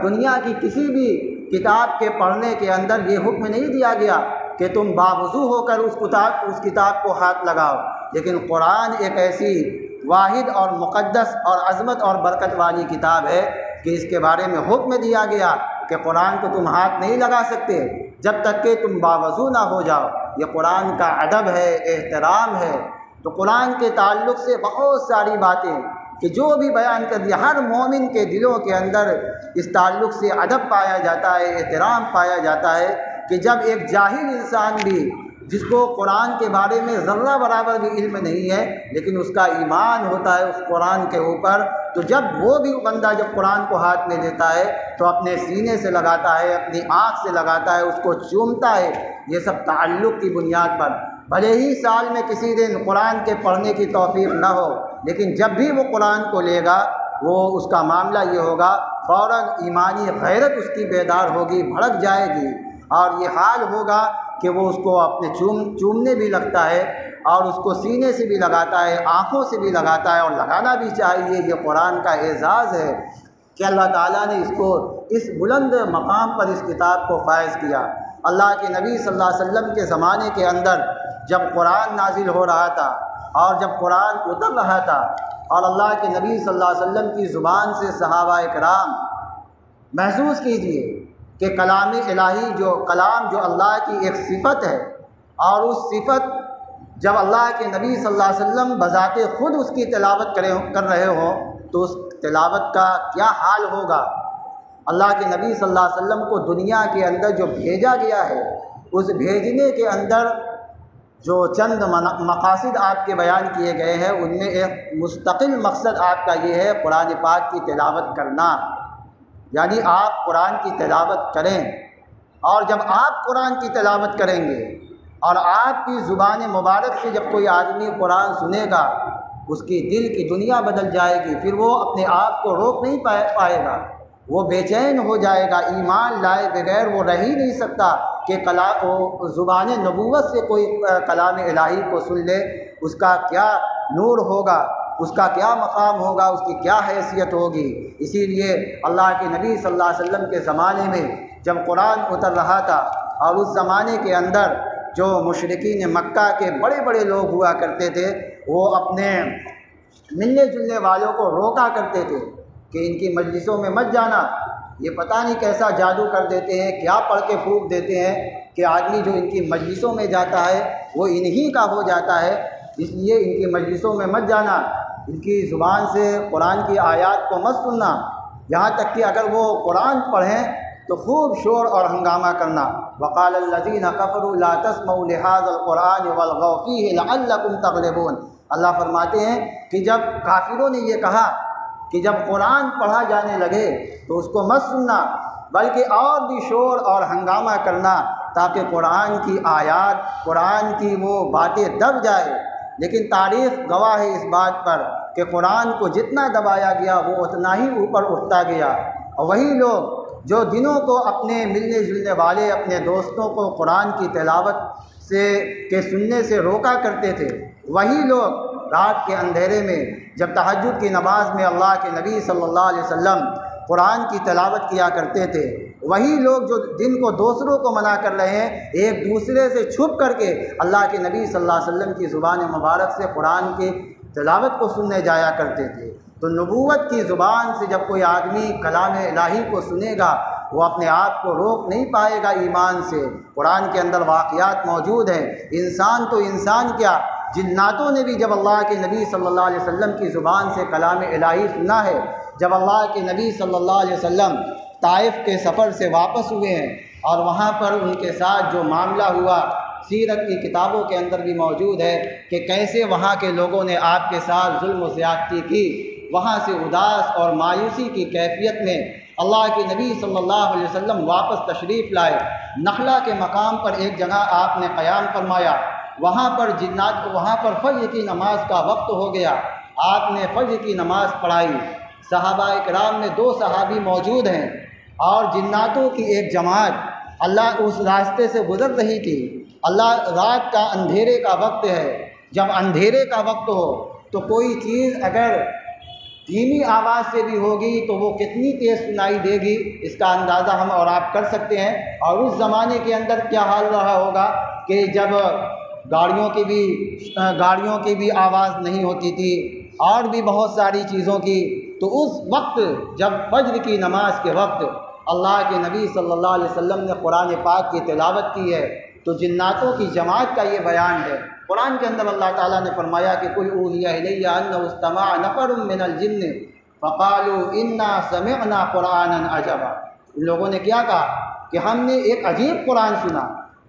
دنیا کی کسی بھی کتاب کے پڑھنے کے اندر یہ حکم نہیں دیا گیا کہ تم باوضو ہو کر اس کتاب کو ہاتھ لگاؤ، لیکن قرآن ایک ایسی واحد اور مقدس اور عظمت اور برکت والی کتاب ہے کہ اس کے بارے میں حکم دیا گیا کہ قرآن کو تم ہاتھ نہیں لگا سکتے جب تک کہ تم باوضو نہ ہو جاؤ۔ یہ قرآن کا ادب ہے، احترام ہے۔ تو قرآن کے تعلق سے بہت ساری باتیں کہ جو بھی بیان کر دیا، ہر مومن کے دلوں کے اندر اس تعلق سے ادب پایا جاتا ہے، احترام پایا جاتا ہے کہ جب ایک جاہل انسان بھی جس کو قرآن کے بارے میں ذرہ برابر بھی علم نہیں ہے لیکن اس کا ایمان ہوتا ہے اس قرآن کے اوپر، تو جب وہ بھی بندہ جب قرآن کو ہاتھ میں لیتا ہے تو اپنے سینے سے لگاتا ہے، اپنی آنکھ سے لگاتا ہے، اس کو چومتا ہے، یہ سب تعلق کی بنیاد پر۔ بھلے ہی سال میں کسی دن قرآن کے پڑھنے کی توفیق نہ ہو، لیکن جب بھی وہ قرآن کو لے گا وہ اس کا معاملہ یہ ہوگا، فوراً ایمانی غیرت اس کی بیدار ہوگی، بھڑک جائے گی، اور یہ حال ہوگا کہ وہ اس کو اپنے چومنے بھی لگتا ہے اور اس کو سینے سے بھی لگاتا ہے، آنکھوں سے بھی لگاتا ہے، اور لگانا بھی چاہیے۔ یہ قرآن کا اعزاز ہے کہ اللہ تعالیٰ نے اس کو اس بلند مقام پر اس کتاب کو فائز کیا۔ اللہ کے نبی صلی اللہ علیہ وسلم کے زمانے کے اندر جب قرآن نازل ہو رہا تھا اور جب قرآن اتر رہا تھا اور اللہ کے نبی صلی اللہ علیہ وسلم کی زبان سے صحابہ کرام محسوس کیجئے کہ کلام الہی کلام جو اللہ کی ایک صفت ہے، اور اس صفت جب اللہ کے نبی صلی اللہ علیہ وسلم بذات خود اس کی تلاوت کر رہے ہوں تو اس تلاوت کا کیا حال ہوگا۔ اللہ کے نبی صلی اللہ علیہ وسلم کو دنیا کے اندر جو بھیجا گیا ہے، اس بھیجنے کے اندر جو چند مقاصد آپ کے بیان کیے گئے ہیں ان میں ایک مستقل مقصد آپ کا یہ ہے قرآن پاک کی تلاوت کرنا، یعنی آپ قرآن کی تلاوت کریں، اور جب آپ قرآن کی تلاوت کریں گے اور آپ کی زبان مبارک سے جب کوئی آدمی قرآن سنے گا اس کی دل کی دنیا بدل جائے گی، پھر وہ اپنے آپ کو روک نہیں پائے گا، وہ بے چین ہو جائے گا، ایمان لائے بغیر وہ رہ ہی نہیں سکتا کہ زبان نبوت سے کوئی کلام الہی کو سن لے، اس کا کیا نور ہوگا، اس کا کیا مقام ہوگا، اس کی کیا حیثیت ہوگی۔ اسی لیے اللہ کے نبی صلی اللہ علیہ وسلم کے زمانے میں جب قرآن اتر رہا تھا اور اس زمانے کے اندر جو مشرکین مکہ کے بڑے بڑے لوگ ہوا کرتے تھے وہ اپنے ملنے جلنے والوں کو روکا کرتے تھے کہ ان کی مجلسوں میں مت جانا، یہ پتہ نہیں کیسا جادو کر دیتے ہیں، کیا پڑھ کے پھونک دیتے ہیں کہ آدمی جو ان کی مجلسوں میں جاتا ہے وہ انہی کا ہو جاتا ہے، اس لیے ان کی مجلسوں میں مت جانا، ان کی زبان سے قرآن کی آیات کو مت سننا، یہاں تک کہ اگر وہ قرآن پڑھیں تو خوب شور اور ہنگامہ کرنا۔ وقال الذین کفروا لا تسمعوا لهذا القرآن والغوا فیہ لعلکم تغلبون۔ اللہ فرماتے ہیں کہ جب کافروں نے یہ کہا کہ جب قرآن پڑھا جانے لگے تو اس کو مت سننا بلکہ اور بھی شور اور ہنگامہ کرنا تاکہ قرآن کی آیات، قرآن کی وہ باتیں دب جائے، لیکن تاریخ گواہ ہے اس بات پر کہ قرآن کو جتنا دبایا گیا وہ اتنا ہی اوپر اٹھتا گیا، اور وہی لوگ جو دنوں کو اپنے ملنے جلنے والے اپنے دوستوں کو قرآن کی تلاوت کے سننے سے روکا کرتے تھے، وہی لوگ رات کے اندھیرے میں جب تہجد کی نماز میں اللہ کے نبی صلی اللہ علیہ وسلم قرآن کی تلاوت کیا کرتے تھے، وہی لوگ جو دن کو دوسروں کو منع کر رہے ہیں ایک دوسرے سے چھپ کر کے اللہ کے نبی صلی اللہ علیہ وسلم کی زبان مبارک سے قرآن کی تلاوت کو سننے جایا کرتے تھے۔ تو نبوت کی زبان سے جب کوئی آدمی کلام الہی کو سنے گا وہ اپنے آپ کو روک نہیں پائے گا ایمان سے۔ قرآن کے اندر واقعات موجود ہیں، انسان تو انسان کیا، جناتوں نے بھی جب اللہ کے نبی صلی اللہ علیہ وسلم کی زبان سے کلام الہی سنا ہے۔ جب اللہ کے نبی صلی اللہ علیہ وسلم طائف کے سفر سے واپس ہوئے ہیں اور وہاں پر ان کے ساتھ جو معاملہ ہوا سیرت کی کتابوں کے اندر بھی موجود ہے کہ کیسے وہاں کے لوگوں نے آپ کے ساتھ ظلم و زیادتی کی، وہاں سے اداس اور مایوسی کی کیفیت میں اللہ کے نبی صلی اللہ علیہ وسلم واپس تشریف لائے۔ نخلا کے مقام پر ایک جگہ آپ نے قیام فرمایا، وہاں پر وہاں پر فجر کی نماز کا وقت ہو گیا، آپ نے فجر کی نماز پڑھائی۔ صحابہ کرام میں 2 صحابی موجود ہیں اور جناتوں کی ایک جماعت اللہ اس راستے سے گزر رہی تھی۔ اللہ رات کا اندھیرے کا وقت ہے، جب اندھیرے کا وقت ہو تو کوئی چیز اگر دھیمی آواز سے بھی ہوگی تو وہ کتنی تیز سنائی دے گی اس کا اندازہ ہم اور آپ کر سکتے ہیں۔ اور اس زمانے کے اندر کیا حال رہا ہوگا کہ جب گاڑیوں کی بھی آواز نہیں ہوتی تھی اور بھی بہت ساری چیزوں کی، تو اس وقت جب فجر کی نماز کے وقت اللہ کے نبی صلی اللہ علیہ وسلم نے قرآن پاک کی تلاوت کی ہے تو جناتوں کی جماعت کا یہ بیان ہے۔ قرآن کے اندر اللہ تعالیٰ نے فرمایا کہ قل اوحی الی انہ استمع نفر من الجن فقالوا انا سمعنا قرآنا عجبا۔ ان لوگوں نے کیا کہا کہ ہم نے ایک عجیب قرآن سنا،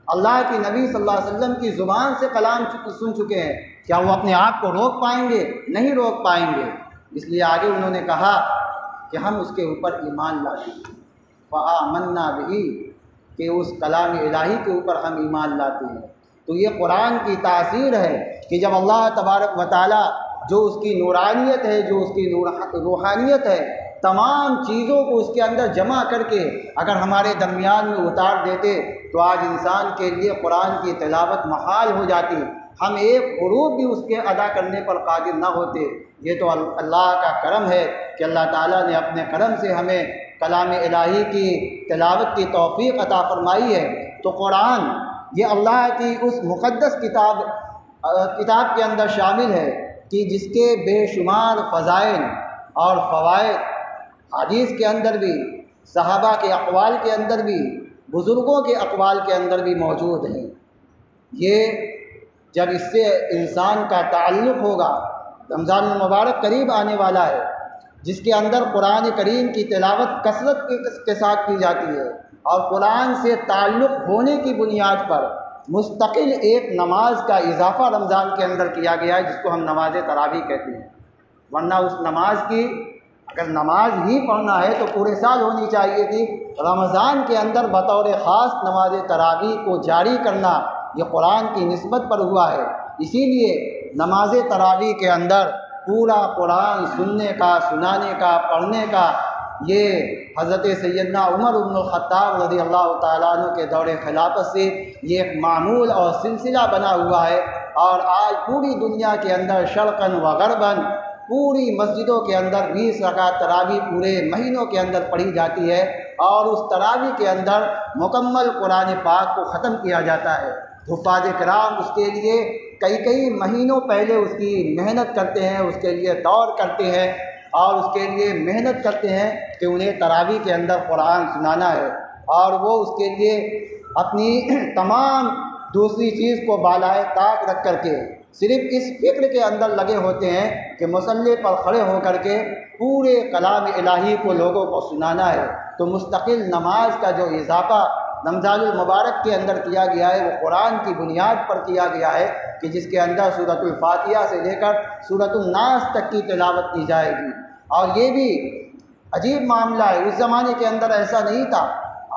اللہ کے نبی صلی اللہ علیہ وسلم کی زبان سے کلام سن چکے ہیں، کیا وہ اپنے آپ کو روک پائیں گے؟ نہیں روک پائیں گے۔ اس لیے آگے انہوں نے کہا کہ ہم اس کے اوپر ایمان لاتے ہیں، فآمنا بہ، کہ اس کلام الہی کے اوپر ہم ایمان لاتے ہیں۔ تو یہ قرآن کی تاثیر ہے کہ جب اللہ تبارک و تعالیٰ جو اس کی نورانیت ہے، جو اس کی روحانیت ہے، تمام چیزوں کو اس کے اندر جمع کر کے اگر ہمارے درمیان میں اتار دیتے تو آج انسان کے لیے قرآن کی تلاوت محال ہو جاتی، ہم ایک حروف بھی اس کے ادا کرنے پر قادر نہ ہوتے۔ یہ تو اللہ کا کرم ہے کہ اللہ تعالیٰ نے اپنے کرم سے ہمیں کلام الہی کی تلاوت کی توفیق عطا فرمائی ہے۔ تو قرآن یہ اللہ کی اس مقدس کتاب کے اندر شامل ہے کہ جس کے بے شمار فضائل اور فوائد حدیث کے اندر بھی، صحابہ کے اقوال کے اندر بھی، بزرگوں کے اقوال کے اندر بھی موجود ہیں۔ یہ جب اس سے انسان کا تعلق ہوگا، رمضان المبارک قریب آنے والا ہے جس کے اندر قرآن کریم کی تلاوت کثرت کے ساتھ کی جاتی ہے اور قرآن سے تعلق ہونے کی بنیاد پر مستقل ایک نماز کا اضافہ رمضان کے اندر کیا گیا ہے جس کو ہم نماز تراویح کہتے ہیں۔ ورنہ اس نماز کی اگر نماز ہی پڑھنا ہے تو پورے سال ہونی چاہیے تھی، رمضان کے اندر بطور خاص نماز تراویح کو جاری کرنا یہ قرآن کی نسبت پر ہوا ہے۔ اسی لیے نماز تراویح کے اندر پورا قرآن سننے کا، سنانے کا، پڑھنے کا یہ حضرت سیدنا عمر بن الخطاب رضی اللہ تعالیٰ عنہ کے دور خلافت سے یہ ایک معمول اور سلسلہ بنا ہوا ہے، اور آج پوری دنیا کے اندر شرقاً و غرباً پوری مسجدوں کے اندر 20 رکعت تراویح پورے مہینوں کے اندر پڑھی جاتی ہے، اور اس تراویح کے اندر مکمل قرآن پاک کو ختم کیا جاتا ہے۔ حفاظ کرام اس کے لیے کئی مہینوں پہلے اس کی محنت کرتے ہیں، اس کے لیے دور کرتے ہیں اور اس کے لیے محنت کرتے ہیں کہ انہیں تراویح کے اندر قرآن سنانا ہے، اور وہ اس کے لیے اپنی تمام دوسری چیز کو بالائے طاق رکھ کر کے صرف اس فکر کے اندر لگے ہوتے ہیں کہ مصلی پر کھڑے ہو کر کے پورے کلام الہی کو لوگوں کو سنانا ہے۔ تو مستقل نماز کا جو اضافہ رمضان المبارک کے اندر کیا گیا ہے وہ قرآن کی بنیاد پر کیا گیا ہے کہ جس کے اندر سورۃ الفاتحہ سے لے کر سورۃ الناس تک کی تلاوت کی جائے گی۔ اور یہ بھی عجیب معاملہ ہے، اس زمانے کے اندر ایسا نہیں تھا۔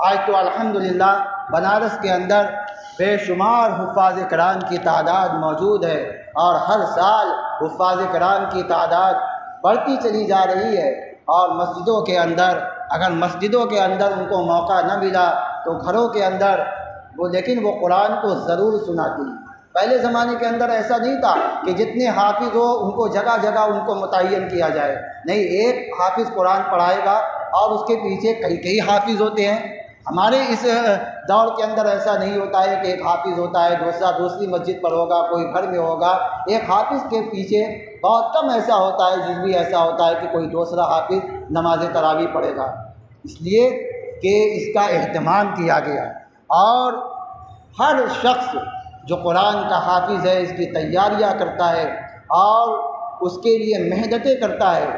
آج تو الحمدللہ بنارس کے اندر بے شمار حفاظ کرام کی تعداد موجود ہے، اور ہر سال حفاظ کرام کی تعداد بڑھتی چلی جا رہی ہے، اور مسجدوں کے اندر اگر مسجدوں کے اندر ان کو موقع نہ ملا تو گھروں کے اندر لیکن وہ قرآن کو ضرور سناتی ہیں۔ پہلے زمانے کے اندر ایسا نہیں تھا کہ جتنے حافظ ہو ان کو جگہ جگہ ان کو متعین کیا جائے، نہیں، ایک حافظ قرآن پڑھائے گا اور اس کے پیچھے کئی حافظ ہوتے ہیں۔ ہمارے اس دور کے اندر ایسا نہیں ہوتا ہے کہ ایک حافظ ہوتا ہے، دوسری مسجد پر ہوگا، کوئی گھر میں ہوگا، ایک حافظ کے پیچھے بہت کم ایسا ہوتا ہے، جس بھی ایسا ہوتا ہے کہ کوئی دوسرا حافظ نماز تراویح پڑھے گا، اس لیے کہ اس کا اہتمام کیا گیا۔ اور ہر شخص جو قرآن کا حافظ ہے اس کی تیاریاں کرتا ہے اور اس کے لیے محنتیں کرتا ہے،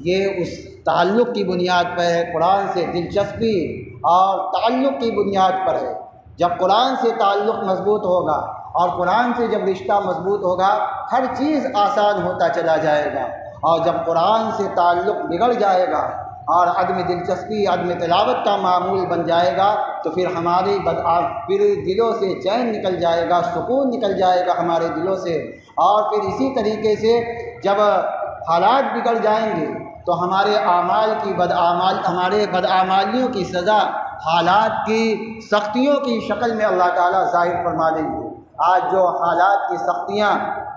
یہ اس تعلق کی بنیاد پر ہے، قرآن سے دلچسپی اور تعلق کی بنیاد پر ہے۔ جب قرآن سے تعلق مضبوط ہوگا اور قرآن سے جب رشتہ مضبوط ہوگا، ہر چیز آسان ہوتا چلا جائے گا، اور جب قرآن سے تعلق بگڑ جائے گا اور عدم دلچسپی، عدم تلاوت کا معمول بن جائے گا، تو پھر پھر دلوں سے چین نکل جائے گا، سکون نکل جائے گا ہمارے دلوں سے، اور پھر اسی طریقے سے جب حالات بگڑ جائیں گے تو ہمارے ہمارے بدعمالیوں کی سزا حالات کی سختیوں کی شکل میں اللہ تعالیٰ ظاہر فرما دیں گے۔ آج جو حالات کی سختیاں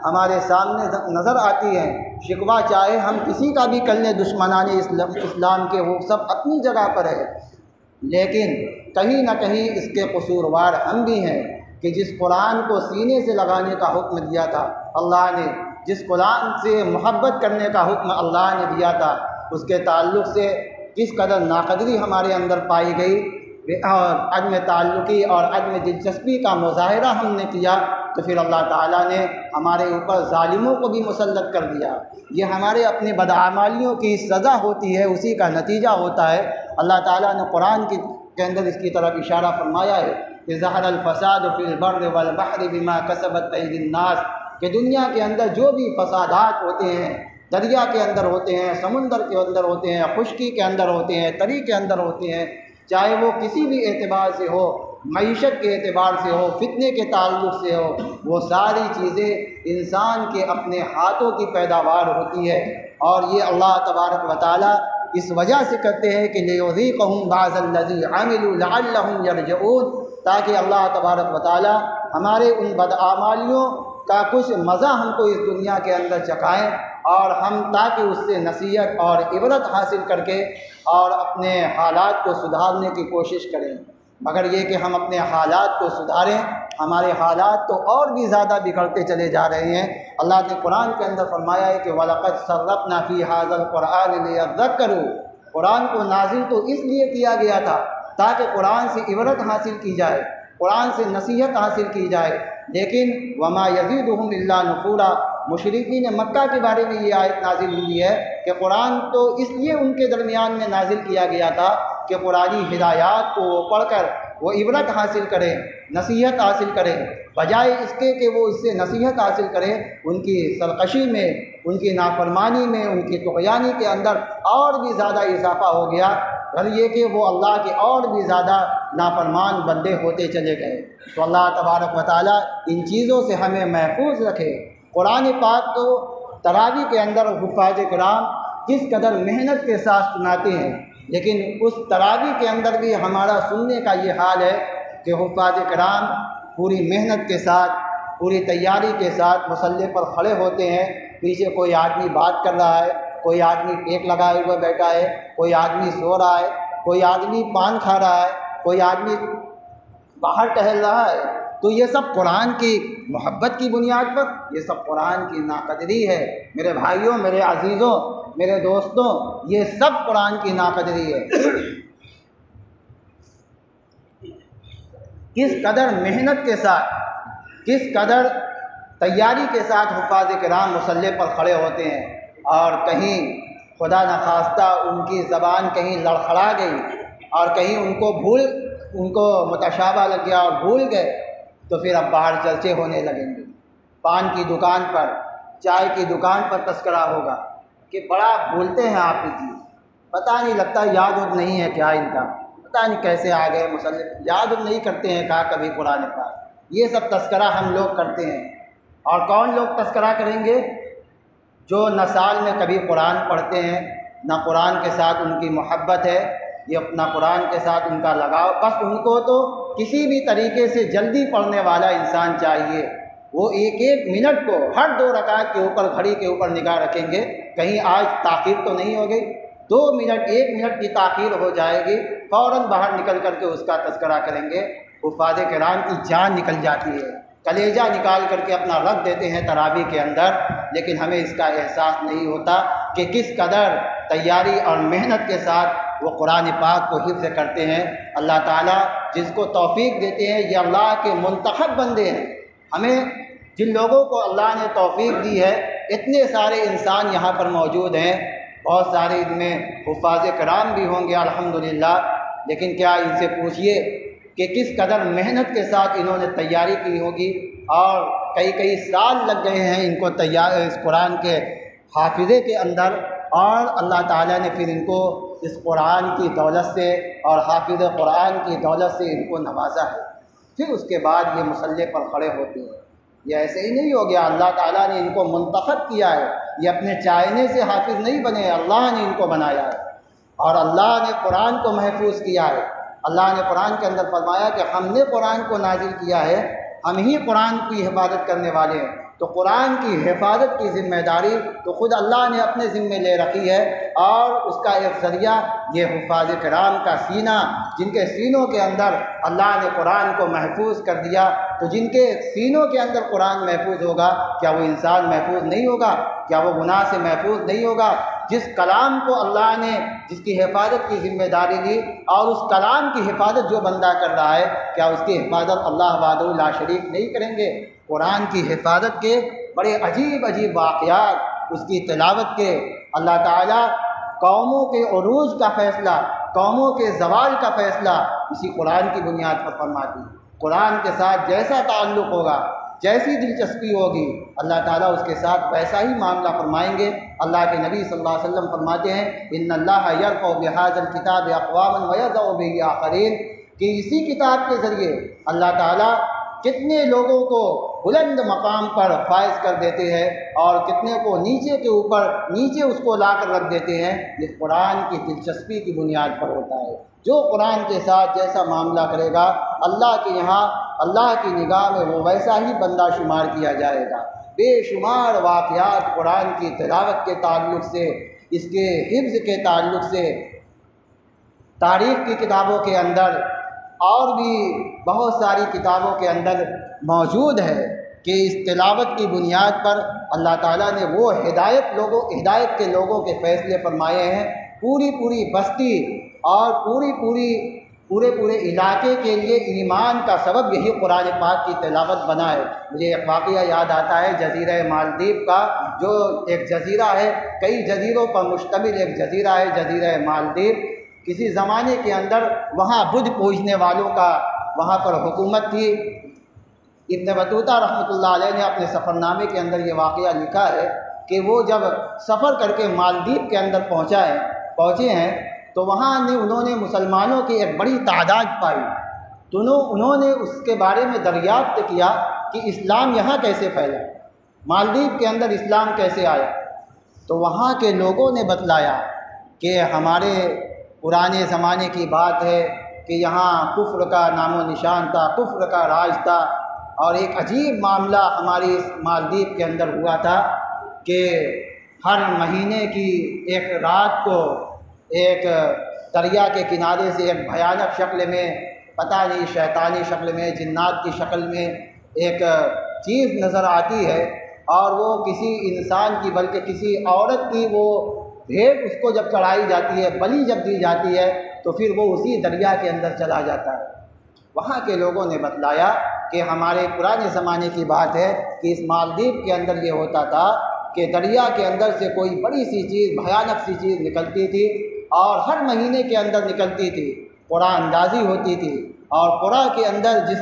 ہمارے سامنے نظر آتی ہیں، شکوہ چاہے ہم کسی کا بھی کر لیں دشمنان اسلام کے، وہ سب اپنی جگہ پر ہے، لیکن کہیں نہ کہیں اس کے قصوروار ہم بھی ہیں کہ جس قرآن کو سینے سے لگانے کا حکم دیا تھا اللہ نے، جس قرآن سے محبت کرنے کا حکم اللہ نے دیا تھا، اس کے تعلق سے کس قدر ناقدری ہمارے اندر پائی گئی اور عدم تعلقی اور عدم دلچسپی کا مظاہرہ ہم نے کیا، تو پھر اللہ تعالیٰ نے ہمارے اوپر ظالموں کو بھی مسلط کر دیا۔ یہ ہمارے اپنے بدعمالیوں کی سزا ہوتی ہے، اسی کا نتیجہ ہوتا ہے۔ اللہ تعالیٰ نے قرآن کے اندر اس کی طرف اشارہ فرمایا ہے کہ ظہر الفساد فی البر والبحر بما کسبت ایدی الناس، کہ دنیا کے اندر جو بھی فسادات ہوتے ہیں، دریا کے اندر ہوتے ہیں، سمندر کے اندر ہوتے ہیں، خشکی کے اندر ہوتے ہیں، تری کے اندر ہوتے ہیں، چاہے وہ کسی بھی اعتبار سے ہو، معیشت کے اعتبار سے ہو، فتنے کے تعلق سے ہو، وہ ساری چیزیں انسان کے اپنے ہاتھوں کی پیداوار ہوتی ہے، اور یہ اللہ تبارک و تعالیٰ اس وجہ سے کرتے ہیں کہ لِيُذِيقَهُمْ بَعْضَ الَّذِي عَمِلُوا لَعَلَّهُمْ يَرْجِعُونَ، تاکہ اللہ تبارک و تعالیٰ ہمارے ان بدعمالیوں کا کچھ مزہ ہم کو اس دنیا کے اندر چکھائیں، اور ہم تاکہ اس سے نصیحت اور عبرت حاصل کر کے اور اپنے حالات کو سدھارنے کی کوشش کریں۔ مگر یہ کہ ہم اپنے حالات کو سدھاریں، ہمارے حالات تو اور بھی زیادہ بگڑتے چلے جا رہے ہیں۔ اللہ نے قرآن کے اندر فرمایا ہے کہ وَلَقَدْ صَرَّفْنَا فِي هَذَا الْقُرْآنِ لِيَذَّكَّرُوا، قرآن کو نازل تو اس لیے کیا گیا تھا تاکہ قرآن سے عبرت حاصل کی جائے، قرآن سے نصیحت حاصل کی جائے، لیکن وَمَا يَزِيدُهُمْ إِلَّا نُفُورًا، مشرکین مکہ کے بارے میں یہ آیت نازل ہوئی ہے کہ قرآن تو اس لیے ان کے درمیان میں نازل کیا گیا تھا کہ قرآنی ہدایات کو وہ پڑھ کر وہ عبرت حاصل کریں، نصیحت حاصل کریں، بجائے اس کے کہ وہ اس سے نصیحت حاصل کریں، ان کی سرکشی میں، ان کی نافرمانی میں، ان کی طغیانی کے اندر اور بھی زیادہ اضافہ ہو گیا، اور یہ کہ وہ اللہ کے اور بھی زیادہ نافرمان بندے ہوتے چلے گئے۔ تو اللہ تبارک و تعالیٰ ان چیزوں سے ہمیں محفوظ رکھے۔ قرآن پاک کو تراویح کے اندر حفاظ کرام کس قدر محنت کے ساتھ سناتے ہیں، لیکن اس تراویح کے اندر بھی ہمارا سننے کا یہ حال ہے کہ حفاظ کرام پوری محنت کے ساتھ، پوری تیاری کے ساتھ مصلی پر کھڑے ہوتے ہیں، پیچھے کوئی آدمی بات کر رہا ہے، کوئی آدمی ٹیک لگائے ہوئے بیٹھا ہے، کوئی آدمی سو رہا ہے، کوئی آدمی پان کھا رہا ہے، کوئی آدمی باہر ٹہل رہا ہے، تو یہ سب قرآن کی محبت کی بنیاد پر، یہ سب قرآن کی ناقدری ہے۔ میرے بھائیوں، میرے عزیزوں، میرے دوستوں، یہ سب قرآن کی ناقدری ہے۔ کس قدر محنت کے ساتھ، کس قدر تیاری کے ساتھ حفاظ کرام مصلی پر کھڑے ہوتے ہیں، اور کہیں خدا نخواستہ ان کی زبان کہیں لڑکھڑا گئی اور کہیں ان کو متشابہ لگ گیا اور بھول گئے، تو پھر اب باہر چرچے ہونے لگیں گے۔ پان کی دکان پر، چائے کی دکان پر تذکرہ ہوگا کہ بڑا بھولتے ہیں آپ کی، پتہ نہیں لگتا یاد واد نہیں ہے کیا ان کا، پتہ نہیں کیسے آ گئے مصلی، یاد نہیں کرتے ہیں کہا کبھی قرآن پاک، یہ سب تذکرہ ہم لوگ کرتے ہیں۔ اور کون لوگ تذکرہ کریں گے؟ جو نہ سال میں کبھی قرآن پڑھتے ہیں، نہ قرآن کے ساتھ ان کی محبت ہے، یہ اپنا قرآن کے ساتھ ان کا لگاؤ، بس ان کو تو کسی بھی طریقے سے جلدی پڑھنے والا انسان چاہیے۔ وہ ایک ایک منٹ کو ہر 2 رکعت کے اوپر گھڑی کے اوپر نگاہ رکھیں گے، کہیں آج تاخیر تو نہیں ہو گئی، 2 منٹ 1 منٹ کی تاخیر ہو جائے گی، فوراً باہر نکل کر کے اس کا تذکرہ کریں گے۔ حفاظ کرام کی جان نکل جاتی ہے، کلیجہ نکال کر کے اپنا رکھ دیتے ہیں تراویح کے اندر، لیکن ہمیں اس کا احساس نہیں ہوتا کہ کس قدر تیاری اور محنت کے ساتھ وہ قرآن پاک کو حفظ کرتے ہیں۔ اللہ تعالیٰ جس کو توفیق دیتے ہیں، یہ اللہ کے منتخب بندے ہیں۔ ہمیں جن لوگوں کو اللہ نے توفیق دی ہے، اتنے سارے انسان یہاں پر موجود ہیں، بہت سارے ان میں حفاظ کرام بھی ہوں گے الحمدللہ، لیکن کیا ان سے پوچھئے کہ کس قدر محنت کے ساتھ انہوں نے تیاری کی ہوگی، اور کئی سال لگ گئے ہیں ان کو اس قرآن کے حافظے کے اندر، اور اللہ تعالیٰ نے پھر ان کو اس قرآن کی دولت سے اور حافظ قرآن کی دولت سے ان کو نوازا ہے۔ پھر اس کے بعد یہ مصلی پر کھڑے ہوتے ہیں۔ یہ ایسے ہی نہیں ہو گیا، اللہ تعالیٰ نے ان کو منتخب کیا ہے، یہ اپنے چاہنے سے حافظ نہیں بنے، اللہ نے ان کو بنایا ہے، اور اللہ نے قرآن کو محفوظ کیا ہے۔ اللہ نے قرآن کے اندر فرمایا کہ ہم نے قرآن کو نازل کیا ہے، ہم ہی قرآن کی حفاظت کرنے والے ہیں۔ تو قرآن کی حفاظت کی ذمہ داری تو خود اللہ نے اپنے ذمے لے رکھی ہے، اور اس کا ایک ذریعہ یہ حفاظ کرام کا سینہ، جن کے سینوں کے اندر اللہ نے قرآن کو محفوظ کر دیا۔ تو جن کے سینوں کے اندر قرآن محفوظ ہوگا، کیا وہ انسان محفوظ نہیں ہوگا؟ کیا وہ گناہ سے محفوظ نہیں ہوگا؟ جس کلام کو اللہ نے جس کی حفاظت کی ذمہ داری لی، اور اس کلام کی حفاظت جو بندہ کر رہا ہے، کیا اس کی حفاظت اللہ وحدہ لا شریک نہیں کریں گے؟ قرآن کی حفاظت کے بڑے عجیب عجیب واقعات، اس کی تلاوت کے اللہ تعالیٰ قوموں کے عروج کا فیصلہ، قوموں کے زوال کا فیصلہ اسی قرآن کی بنیاد پر فرماتی ہے۔ قرآن کے ساتھ جیسا تعلق ہوگا، جیسی دلچسپی ہوگی، اللہ تعالیٰ اس کے ساتھ ویسا ہی معاملہ فرمائیں گے۔ اللہ کے نبی صلی اللہ علیہ وسلم فرماتے ہیں، ان اللہ یرفع بہذا الکتاب اقواما ویضع بہ آخرین، کہ اسی کتاب کے ذریعے اللہ تعالیٰ کتنے لوگوں کو بلند مقام پر فائز کر دیتے ہیں، اور کتنے کو نیچے کے اوپر نیچے اس کو لا کر رکھ دیتے ہیں۔ یہ قرآن کی دلچسپی کی بنیاد پر ہوتا ہے۔ جو قرآن کے ساتھ جیسا معاملہ کرے گا، اللہ کے یہاں اللہ کی نگاہ میں وہ ویسا ہی بندہ شمار کیا جائے گا۔ بے شمار واقعات قرآن کی تلاوت کے تعلق سے، اس کے حفظ کے تعلق سے تاریخ کی کتابوں کے اندر اور بھی بہت ساری کتابوں کے اندر موجود ہے کہ اس تلاوت کی بنیاد پر اللہ تعالیٰ نے وہ ہدایت کے لوگوں کے فیصلے فرمائے ہیں۔ پوری بستی اور پورے علاقے کے لیے ایمان کا سبب یہی قرآن پاک کی تلاوت بنا ہے۔ مجھے ایک واقعہ یاد آتا ہے جزیرہ مالدیپ کا، جو ایک جزیرہ ہے، کئی جزیروں پر مشتمل ایک جزیرہ ہے جزیرہ مالدیپ۔ کسی زمانے کے اندر وہاں بدھ پوجنے والوں کا وہاں پر حکومت تھی۔ ابن بطوطہ رحمۃ اللہ علیہ نے اپنے سفر نامے کے اندر یہ واقعہ لکھا ہے کہ وہ جب سفر کر کے مالدیپ کے اندر پہنچے ہیں تو وہاں انہوں نے مسلمانوں کی ایک بڑی تعداد پائی، تو انہوں نے اس کے بارے میں دریافت کیا کہ اسلام یہاں کیسے پھیلا، مالدیپ کے اندر اسلام کیسے آیا۔ تو وہاں کے لوگوں نے بتلایا کہ ہمارے پرانے زمانے کی بات ہے کہ یہاں کفر کا نام و نشان تھا، کفر کا راج تھا، اور ایک عجیب معاملہ ہماری اس مالدیپ کے اندر ہوا تھا کہ ہر مہینے کی ایک رات کو ایک دریا کے کنارے سے ایک بھیانک شکل میں، پتہ نہیں شیطانی شکل میں، جنات کی شکل میں ایک چیز نظر آتی ہے، اور وہ کسی انسان کی بلکہ کسی عورت کی وہ بھیٹ اس کو جب چڑھائی جاتی ہے، بلی جب دی جاتی ہے، تو پھر وہ اسی دریا کے اندر چلا جاتا ہے۔ وہاں کے لوگوں نے بتلایا کہ ہمارے پرانے زمانے کی بات ہے کہ اس مالدیپ کے اندر یہ ہوتا تھا کہ دریا کے اندر سے کوئی بڑی سی چیز، بھیانک سی چیز نکلتی تھی، اور ہر مہینے کے اندر نکلتی تھی، قرآن اندازی ہوتی تھی، اور قرآن کے اندر جس